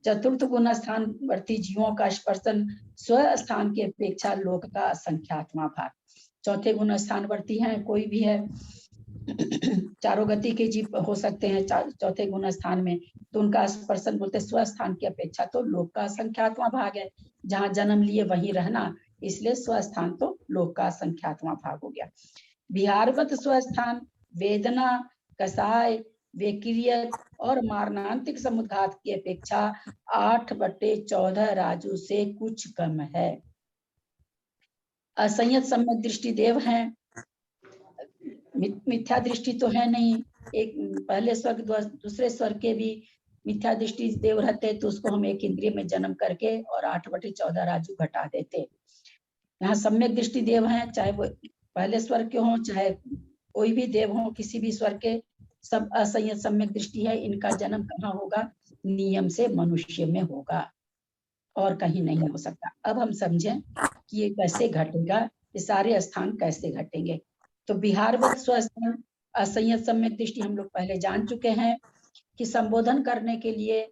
चतुर्थ गुण स्थान वर्ती जीवों का स्पर्शन स्व स्थान की अपेक्षा लोक का असंख्यात्मा भाग। चौथे गुण स्थान वर्ती है, कोई भी है, चारों गति के जीव हो सकते हैं चौथे गुण स्थान में, तो उनका स्पर्शन बोलते स्व स्थान की अपेक्षा तो लोक का असंख्यात्मा भाग है। जहां जन्म लिए वहीं रहना, इसलिए स्वस्थान तो लोक का असंख्यात्मा भाग हो गया। बिहारवत स्वस्थान वेदना कसाय वैक्रियक और मारणांतिक समुद्घात की अपेक्षा 8/14 राजू से कुछ कम है। असंयत सम्यक दृष्टि देव है, मिथ्या दृष्टि तो है नहीं। एक पहले स्वर्ग दूसरे स्वर्ग के भी मिथ्या दृष्टि देव रहते, तो उसको हम एक इंद्रिय में जन्म करके और 8/14 राजू घटा देते। यहाँ सम्यक दृष्टि देव हैं, चाहे वो पहले स्वर्ग के हों चाहे कोई भी देव हो, किसी भी स्वर्ग के, सब असंयत सम्यक दृष्टि है। इनका जन्म कहाँ होगा, नियम से मनुष्य में होगा और कहीं नहीं हो सकता। अब हम समझें कि ये कैसे घटेगा, ये सारे स्थान कैसे घटेंगे। तो बिहारवत स्वस्थान असंयत सम्यक दृष्टि हम लोग पहले जान चुके हैं कि संबोधन करने के लिए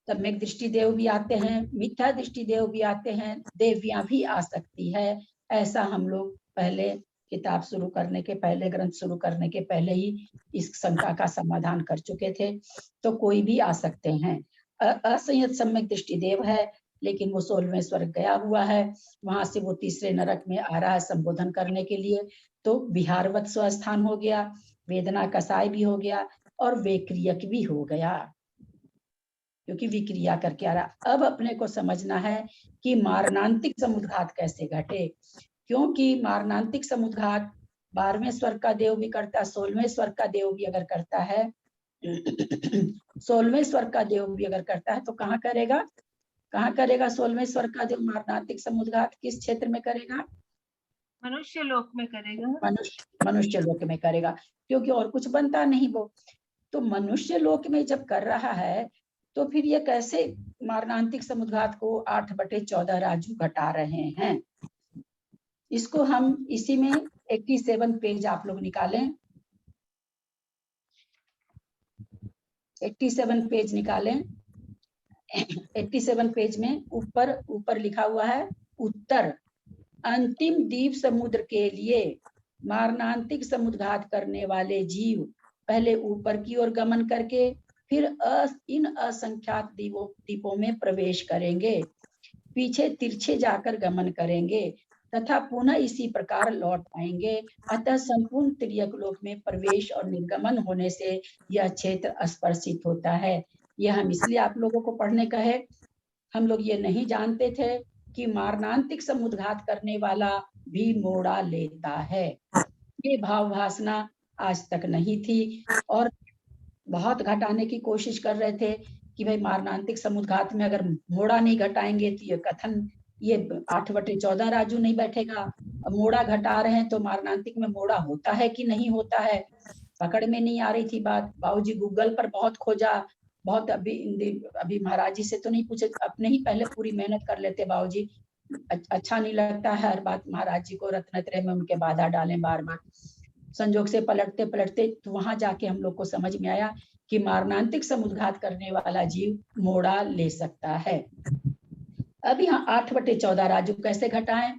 सम्यक दृष्टि देव भी आते हैं, मिथ्या दृष्टि देव भी आते हैं, देवियां भी आ सकती है। ऐसा हम लोग पहले किताब शुरू करने के पहले, ग्रंथ शुरू करने के पहले ही इस शंका का समाधान कर चुके थे। तो कोई भी आ सकते हैं। असंयत सम्यक दृष्टि देव है, लेकिन वो 16वें स्वर्ग गया हुआ है, वहां से वो तीसरे नरक में आ रहा है संबोधन करने के लिए। तो बिहारवत स्वस्थान हो गया, वेदना कसाय भी हो गया और वैक्रियक भी हो गया, क्योंकि विक्रिया करके आ रहा। अब अपने को समझना है कि मारणांतिक समुद्घात कैसे घटे, क्योंकि मारणांतिक समुद्घात 12वें स्वर्ग का देव भी करता है, 16वें स्वर्ग का देव भी अगर करता है 16वें स्वर्ग का देव भी अगर करता है तो कहाँ करेगा, कहाँ करेगा 16वें स्वर्ग का देव मारणांतिक समुद्घात, किस क्षेत्र में करेगा, मनुष्य लोक में करेगा। मनुष्य लोक में करेगा, क्योंकि और कुछ बनता नहीं वो। तो मनुष्य लोक में जब कर रहा है तो फिर ये कैसे मारणांतिक समुद्घात को 8/14 राजू घटा रहे हैं? इसको हम इसी में 87 पेज आप लोग निकालें, 87 पेज निकालें। 87 पेज में ऊपर लिखा हुआ है उत्तर। अंतिम द्वीप समुद्र के लिए मारणांतिक समुद्घात करने वाले जीव पहले ऊपर की ओर गमन करके फिर इन असंख्यात द्वीपों में प्रवेश करेंगे, पीछे तिरछे जाकर गमन करेंगे तथा पुनः इसी प्रकार लौट आएंगे। अतः संपूर्ण तिर्यक लोक में प्रवेश और निर्गमन होने से यह क्षेत्र स्पर्शित होता है। यह हम इसलिए आप लोगों को पढ़ने कहे, हम लोग ये नहीं जानते थे कि मारणांतिक समुद्घात करने वाला भी मोड़ा लेता है। ये भाव भासना आज तक नहीं थी और बहुत घटाने की कोशिश कर रहे थे कि भाई मारणांतिक समुद्घात में अगर मोड़ा नहीं घटाएंगे तो ये कथन, ये 8/14 राजू नहीं बैठेगा। अब मोड़ा घटा रहे हैं तो मारणांतिक में मोड़ा होता है कि नहीं होता है, पकड़ में नहीं आ रही थी बात। बाबूजी गूगल पर बहुत खोजा, बहुत अभी महाराज जी से तो नहीं पूछे, अपने ही पहले पूरी मेहनत कर लेते बाबूजी। अच्छा नहीं लगता है हर बात महाराज जी को रत्नत्रय में उनके बाधा डालें बार बार। संजोग से पलटते पलटते तो वहां जाके हम लोग को समझ में आया कि मारणांतिक समुद्घात करने वाला जीव मोड़ा ले सकता है। अब यहाँ 8/14 राजू कैसे घटाएं?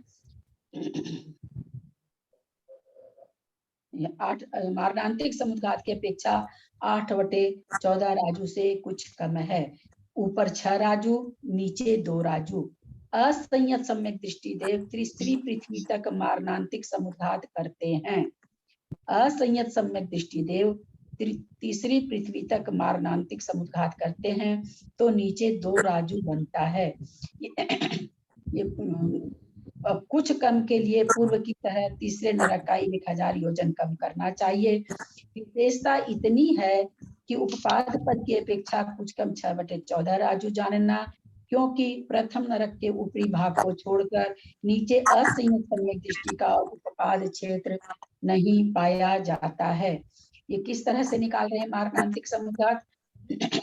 मारणांतिक समुद्घात की अपेक्षा 8/14 राजू से कुछ कम है। ऊपर 6 राजू, नीचे 2 राजू। असंयत सम्यक दृष्टि देव तीसरी पृथ्वी तक मारणांतिक समुद्घात करते हैं। असंयत सम्यक दृष्टि देव तीसरी पृथ्वी तक मारणांतिक समुद्घात करते हैं तो नीचे 2 राजू बनता है। ये कुछ कम के लिए पूर्व की तरह तीसरे नरक का 1000 योजन कम करना चाहिए। विशेषता इतनी है कि उपपाद पद की अपेक्षा कुछ कम 6/14 राजू जानना, क्योंकि प्रथम नरक के ऊपरी भाग को छोड़कर नीचे असंयत सम्यक दृष्टि का उपपाद क्षेत्र नहीं पाया जाता है। ये किस तरह से निकाल रहे हैं मारणांतिक समुद्घात?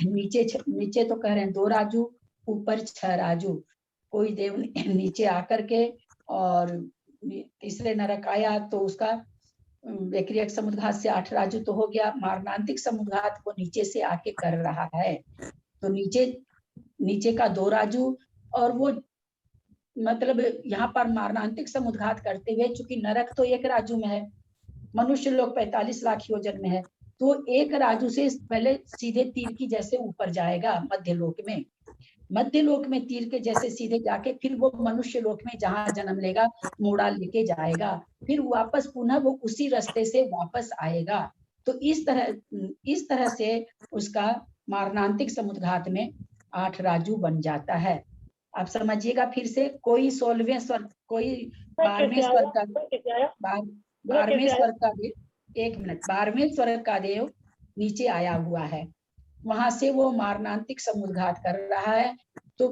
नीचे तो कह रहे हैं 2 राजू, ऊपर 6 राजू। कोई देव नीचे आकर के और तीसरे नरक आया तो उसका वैक्रियक समुद्घात से 8 राजू तो हो गया। मारणांतिक समुद्घात को नीचे से आके कर रहा है तो नीचे का 2 राजू, और वो मतलब यहाँ पर मारणांतिक समुद्घात करते हुए चूंकि नरक तो 1 राजू में है, मनुष्य लोग 45 लाख योजन में है, तो 1 राजू से पहले सीधे तीर की जैसे ऊपर जाएगा मध्य लोक में तीर के जैसे सीधे जाके फिर वो मनुष्य लोक में जहां जन्म लेगा मोड़ा लेके जाएगा, फिर वापस पुनः वो उसी रास्ते से वापस आएगा। तो इस तरह से उसका मारणांतिक समुद्घात में 8 राजू बन जाता है। आप समझिएगा फिर से, कोई 16वें स्वर्ग, कोई 12वें स्वर्ग का 12वें स्वर्ग का देव, 1 मिनट, 12वें स्वर्ग का देव नीचे आया हुआ है, वहां से वो मारणांतिक समुद्घात कर रहा है। तो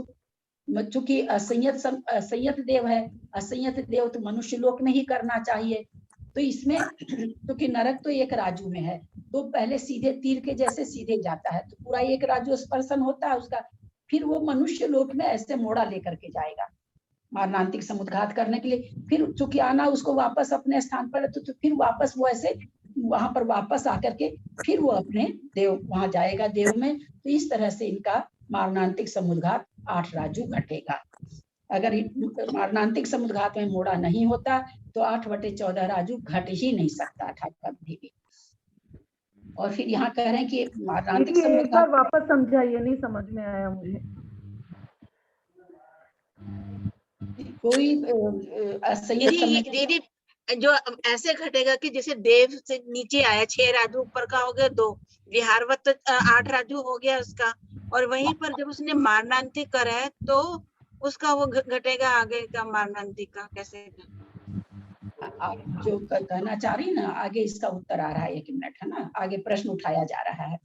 चूंकि असंयत देव है, असंयत देव तो मनुष्य लोक में ही करना चाहिए। तो इसमें क्योंकि नरक तो 1 राजू में है तो पहले सीधे तीर के जैसे सीधे जाता है तो पूरा 1 राजू स्पर्शन होता है उसका, फिर वो मनुष्य लोक में ऐसे मोड़ा लेकर के जाएगा मारणांतिक समुद्घात करने के लिए। फिर चूंकि आना उसको वापस अपने स्थान पर तो फिर वापस वो ऐसे वहां पर वापस आकर के फिर वो अपने देव वहां जाएगा देव में। तो इस तरह से इनका मारणांतिक समुद्घात 8 राजू घटेगा। अगर मारणांतिक समुद्घात में मोड़ा नहीं होता तो 8/14 राजू घट ही नहीं सकता था कभी भी। और फिर यहाँ कह रहे हैं कि मारणांतिक समुद्घात वापस समझाइए, नहीं समझ में आया मुझे। कोई असंयत दीदी जो ऐसे घटेगा कि जैसे देव से नीचे आया 6 राजू, ऊपर का हो गया 2, विहारवत 8 राजू हो गया उसका, और वहीं पर जब उसने मारणांतिक करा है तो उसका वो घटेगा आगे का मारणांतिक का कैसे? जो कहना चाह रही ना, आगे इसका उत्तर आ रहा है, 1 मिनट, है ना, आगे प्रश्न उठाया जा रहा है।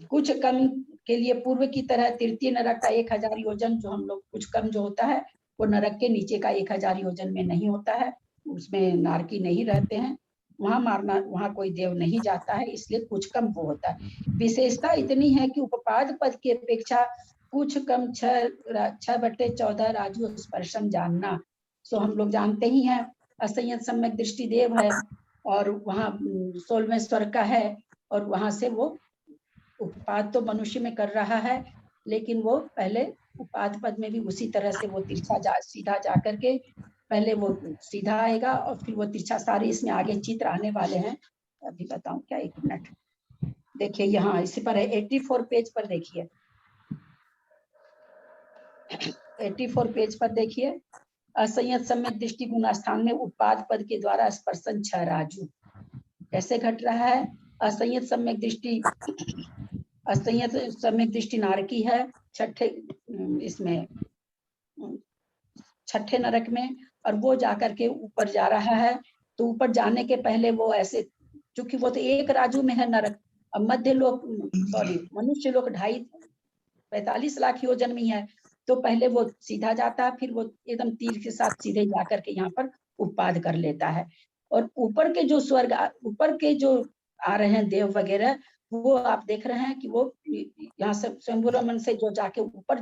कुछ कम के लिए पूर्व की तरह तृतीय नरक का 1000 योजन, जो हम लोग कुछ कम जो होता है वो नरक के नीचे का 1000 योजन में नहीं होता है। उसमें नारकी नहीं रहते हैं, वहां मारना, वहां कोई देव नहीं जाता है, इसलिए कुछ कम वो होता है। विशेषता इतनी है कि उपपाद पद की अपेक्षा कुछ कम 6/14 राजू स्पर्शम जानना। सो हम लोग जानते ही हैं असंयत सम्यक दृष्टि देव है और वहाँ 16वें स्वर्ग का है, और वहां से वो उपपाद तो मनुष्य में कर रहा है, लेकिन वो पहले उपाद पद में भी उसी तरह से वो सीधा जा करके पहले वो सीधा आएगा और फिर वो तिरछा, सारे इसमें आगे चित्र आने वाले हैं, अभी बताऊं क्या, 1 मिनट। देखिए यहाँ इसी पर है 84 पेज पर, देखिए 84 पेज पर देखिए, असंयत सम्यक दृष्टि गुण स्थान में उपाद पद के द्वारा स्पर्शन 6 राजू कैसे घट रहा है। असंयत सम्यक दृष्टि, असंयत सम्यक दृष्टि नारकी है इसमें 6ठे नरक में, और वो जाकर के ऊपर जा रहा है। तो ऊपर जाने के पहले वो ऐसे, चूंकि वो तो 1 राजू में है नरक, अब मध्य लोक, मनुष्य लोक 45 लाख योजन में है, तो पहले वो सीधा जाता है, फिर वो एकदम तीर के साथ सीधे जाकर के यहाँ पर उपाद कर लेता है। और ऊपर के जो स्वर्ग, ऊपर के जो आ रहे हैं देव वगैरह, वो आप देख रहे हैं कि वो यहाँ से स्वयंभू रमन से जो जाके ऊपर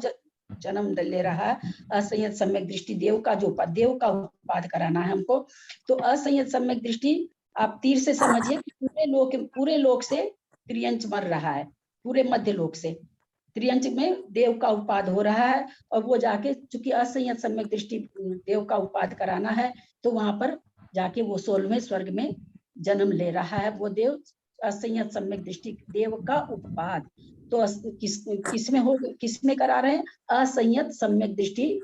जन्म ले रहा है। असंयत सम्यक दृष्टि देव का जो देव का उपाद कराना है हमको, तो असंयत सम्यक दृष्टि आप तीर से समझिए कि पूरे लोक से त्रियंच मर रहा है, पूरे मध्य लोक से त्रियंच में देव का उपाद हो रहा है, और वो जाके चूंकि असंयत सम्यक दृष्टि देव का उपाद कराना है, तो वहां पर जाके वो 16वें स्वर्ग में जन्म ले रहा है वो देव। असंयत सम्यक दृष्टि देव का उपाद तो किसमें करा रहे हैं, असंयत सम्यक दृष्टि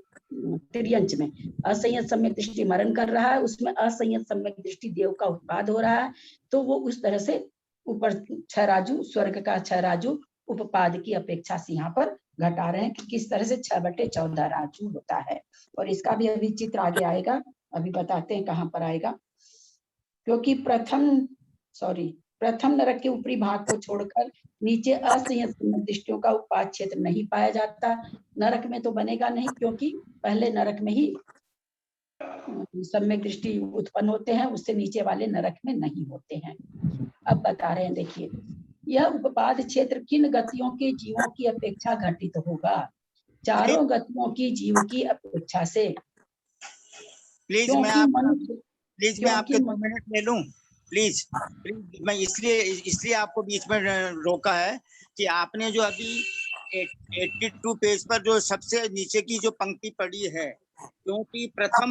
त्रियंच में। असंयत सम्यक दृष्टि मरण कर रहा है, उसमें असंयत सम्यक दृष्टि देव का उत्पाद हो रहा है, तो वो उस तरह से ऊपर 6 राजू, स्वर्ग का 6 राजू उपपाद की अपेक्षा से यहाँ पर घटा रहे हैं कि किस तरह से 6/14 राजू होता है। और इसका भी अभी चित्र आगे आएगा, अभी बताते हैं कहाँ पर आएगा। क्योंकि प्रथम नरक के ऊपरी भाग को छोड़कर नीचे असंयत दृष्टियों का उपाद क्षेत्र नहीं पाया जाता। नरक में तो बनेगा नहीं, क्योंकि पहले नरक में ही सम्यक दृष्टि उत्पन्न होते हैं, उससे नीचे वाले नरक में नहीं होते हैं। अब बता रहे हैं, देखिए यह उपपाद क्षेत्र किन गतियों के जीवों की अपेक्षा घटित होगा। चारों गतियों की जीव की अपेक्षा से। प्लीज मैं आपके 2 मिनट ले लूं, प्लीज। मैं इसलिए आपको बीच में रोका है कि आपने जो अभी 82 पेज पर जो सबसे नीचे की जो पंक्ति पढ़ी है, क्योंकि प्रथम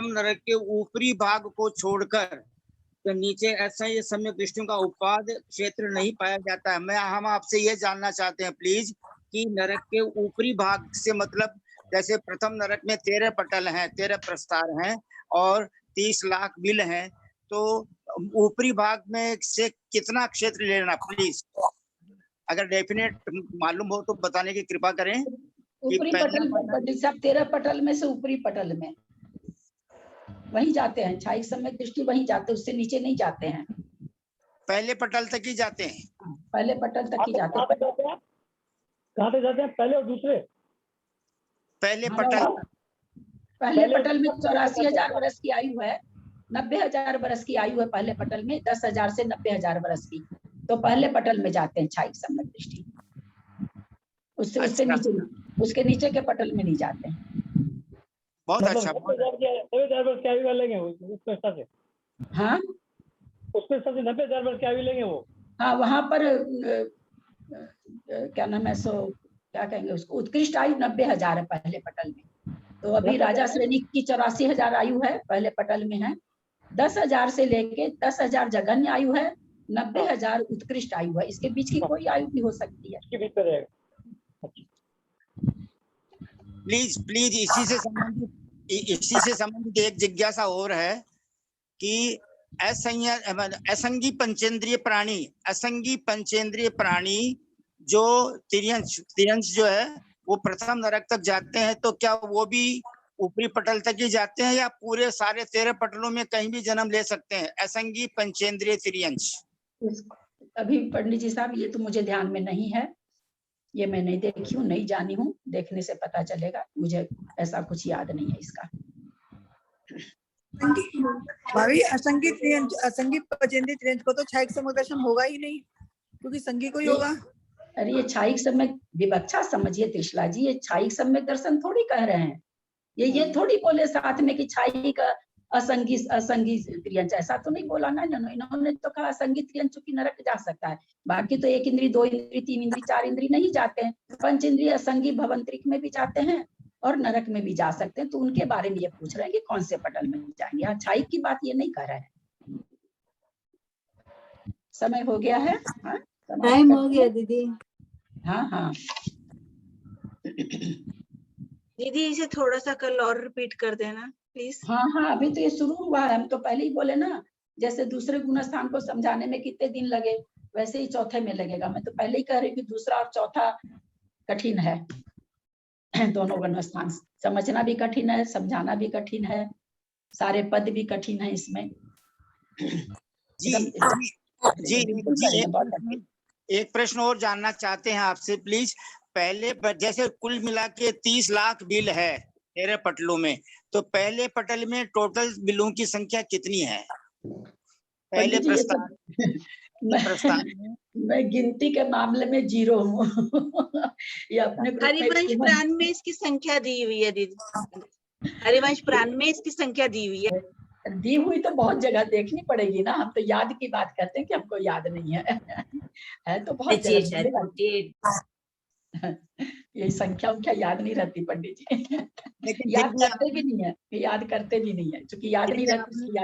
नरक के ऊपरी भाग को छोड़कर तो नीचे ऐसा ये सम्यक दृष्टियों का उपाद क्षेत्र नहीं पाया जाता है। हम आपसे ये जानना चाहते हैं प्लीज कि नरक के ऊपरी भाग से मतलब, जैसे प्रथम नरक में 13 पटल हैं, 13 प्रस्तार हैं और 30 लाख बिल हैं, तो ऊपरी भाग में से कितना क्षेत्र लेना, प्लीज अगर डेफिनेट मालूम हो तो बताने की कृपा करें। ऊपरी पटल सब 13 पटल में से ऊपरी पटल में वहीं जाते हैं, छायिक सम्यक दृष्टि वहीं जाते हैं, उससे नीचे नहीं जाते हैं। पहले पटल तक ही जाते हैं, पहले पटल तक ही जाते हैं। कहाँ पे जाते हैं, पहले और दूसरे? पहले पटल में 84,000 वर्ष की आयु है, 90,000 वर्ष की आयु है पहले पटल में, 10,000 से 90,000 वर्ष की, तो पहले पटल में जाते हैं छायिक सम्यक दृष्टि, उससे नीचे, उसके नीचे के पटल में नहीं जाते हैं। बहुत अच्छा। 90,000 वर्ष की आयु लेंगे उसके हिसाब से। हाँ, उसके हिसाब से 90,000 वर्ष की आयु लेंगे वो। हाँ, वहां पर क्या नाम है, सो क्या कहेंगे उसको, उत्कृष्ट आयु 90,000 है पहले पटल में। तो अभी राजा श्रेणी की 84,000 आयु है पहले पटल में है, 10,000 से लेके 10,000 जघन्य आयु है, 90,000 उत्कृष्ट आयु है, इसके बीच की कोई आयु भी हो सकती है। प्लीज इसी से संबंधित एक जिज्ञासा और है कि असंगी पंचेंद्रिय प्राणी जो तिर्यंश जो है वो प्रथम नरक तक जाते हैं, तो क्या वो भी ऊपरी पटल तक ही जाते हैं या पूरे सारे 13 पटलों में कहीं भी जन्म ले सकते हैं? असंगी पंचेंद्रिय तिर्यंश अभी पंडित जी साहब ये तो मुझे ध्यान में नहीं है, ये मैं नहीं देखी हूँ, नहीं जानी हूँ, देखने से पता चलेगा, मुझे ऐसा कुछ याद नहीं है इसका। भाभी असंगी पचेंद्रिय त्रियंज को तो छायिक सम्यक दर्शन होगा ही नहीं, क्योंकि संगी को ही होगा। अरे ये छायिक सम्यक विवक्षा समझिए त्रिशला जी, ये छायिक सम्यक दर्शन थोड़ी कह रहे हैं। ये थोड़ी बोले साथ में कि छायिक असंगी त्रियंज, ऐसा तो नहीं बोला ना इन्होंने तो कहा असंगी त्रियंज चूंकि नरक जा सकता है, बाकी तो 1 इंद्री 2 इंद्री 3 इंद्री 4 इंद्री नहीं जाते हैं। 5 इंद्रिय असंगी भवंतरिक में भी जाते हैं और नरक में भी जा सकते हैं, तो उनके बारे में ये पूछ रहे हैं कि कौन से पटल में जाएंगे। यहाँ छायिक की बात ये नहीं कर रहे हैं। समय हो गया है, हाँ टाइम हो गया दीदी। हाँ हाँ दीदी इसे थोड़ा सा कल और रिपीट कर देना प्लीज। हाँ हाँ अभी तो ये शुरू हुआ है, हम तो पहले ही बोले ना, जैसे दूसरे गुणस्थान को समझाने में कितने दिन लगे वैसे ही चौथे में लगेगा। मैं तो पहले ही कह रही हूँ कि दूसरा और चौथा कठिन है। दोनों गुणस्थान समझना भी कठिन है, समझाना भी कठिन है, सारे पद भी कठिन है इसमें। जी एक प्रश्न और जानना चाहते हैं आपसे प्लीज। पहले जैसे कुल मिला के 30 लाख बिल है 13 पटलों में, तो पहले पटल में टोटल बिलों की संख्या कितनी है? पहले प्रस्ताव मैं गिनती के मामले में 0 हूँ। ये अपने हरिवंश पुराण में इसकी संख्या दी हुई है दीदी, हरिवंश पुराण में इसकी संख्या दी हुई है। दी हुई तो बहुत जगह देखनी पड़ेगी ना, हम तो याद की बात करते हैं कि हमको याद नहीं है तो बहुत जगह ये संख्या उनका याद नहीं रहती पंडित जी। याद करते भी नहीं है, याद करते भी नहीं है, क्योंकि याद नहीं रहती।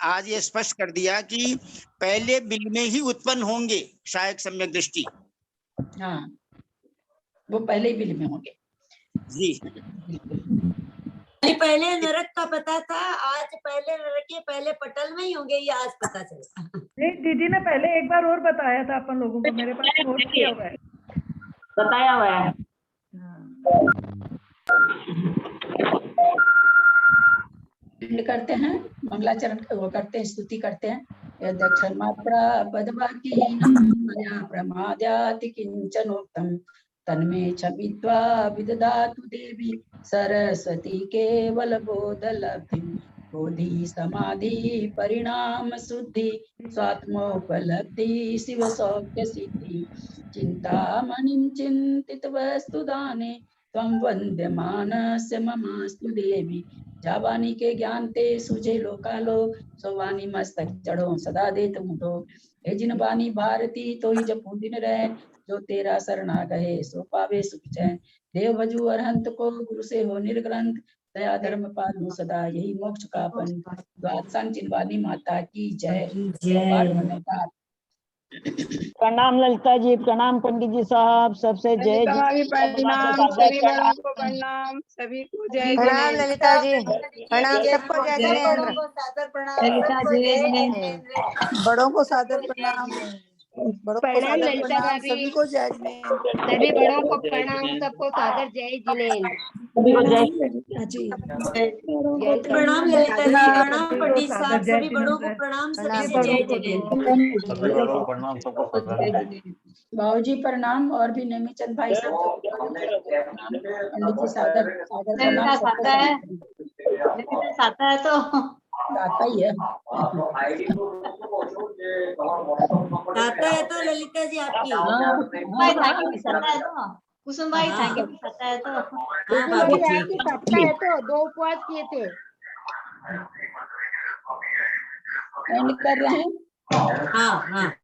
आज ये स्पष्ट कर दिया कि पहले बिल में ही उत्पन्न होंगे छायिक सम्यक दृष्टि। हाँ वो पहले ही बिल में होंगे जी। पहले नरक का पता था, आज पहले नरक के पहले पटल में ही होंगे, ये आज पता चला। नहीं दीदी ने पहले एक बार और बताया था अपन लोगों को, मेरे पास नोट किया हुआ है, बताया हुआ है। करते हैं मंगलाचरण वो करते हैं, स्तुति करते हैं। यदक्षमात्रा पदवाक्येन प्रमाद्याति किंचनोक्तम् तन्मे छवित्वा विदधातु देवी सरस्वती केवल बोधलब्धिं बोधि समाधि परिणाम शुद्धि स्वात्मोपलब्धि शिव सौख्य सिद्धि चिंतामणिं चिंतित वस्तु दाने त्वं वन्द्यमानस्य ममास्तु देवी जावानी के ज्ञान ते सुझे लोकालोक सोवानी मस्तक चढ़ो सदा देत मुठो हे जिन बानी भारती तो ही जपू दिन रहे जो तेरा शरणा गए सो पावे सुख चैन देव भजू अरहंत को गुरु से हो निर्ग्रंथ दया धर्म पालू सदा यही मोक्ष का पंथ द्वादशांग चिन्वानी माता की जय। प्रणाम ललिता जी, प्रणाम पंडित जी साहब, सबसे जय प्रणाम, सभी बड़ों को प्रणाम, सभी को जय। प्रणाम ललिता जी, प्रणाम सबको जय जिनेंद्र। ललिता जी बड़ों को सादर प्रणाम, प्रणाम ललिता भाभी, सभी को जय जिनेंद्र। सभी बड़ों को प्रणाम, सबको सादर जय जिनेंद्र। प्रणाम ललिता जी, प्रणाम पंडित साहब, सभी बड़ों को प्रणाम, सभी से जय जिनेंद्र। बाबूजी प्रणाम, और भी नेमीचंद भाई सब पंडित जी सादर प्रणाम। आता है तो आता ही है, आता है तो ललिता जी आपकी। कुसुम भाई थाके भी पता है तो पता है तो 2 उपवास किए थे। कर रहे हैं। हाँ हाँ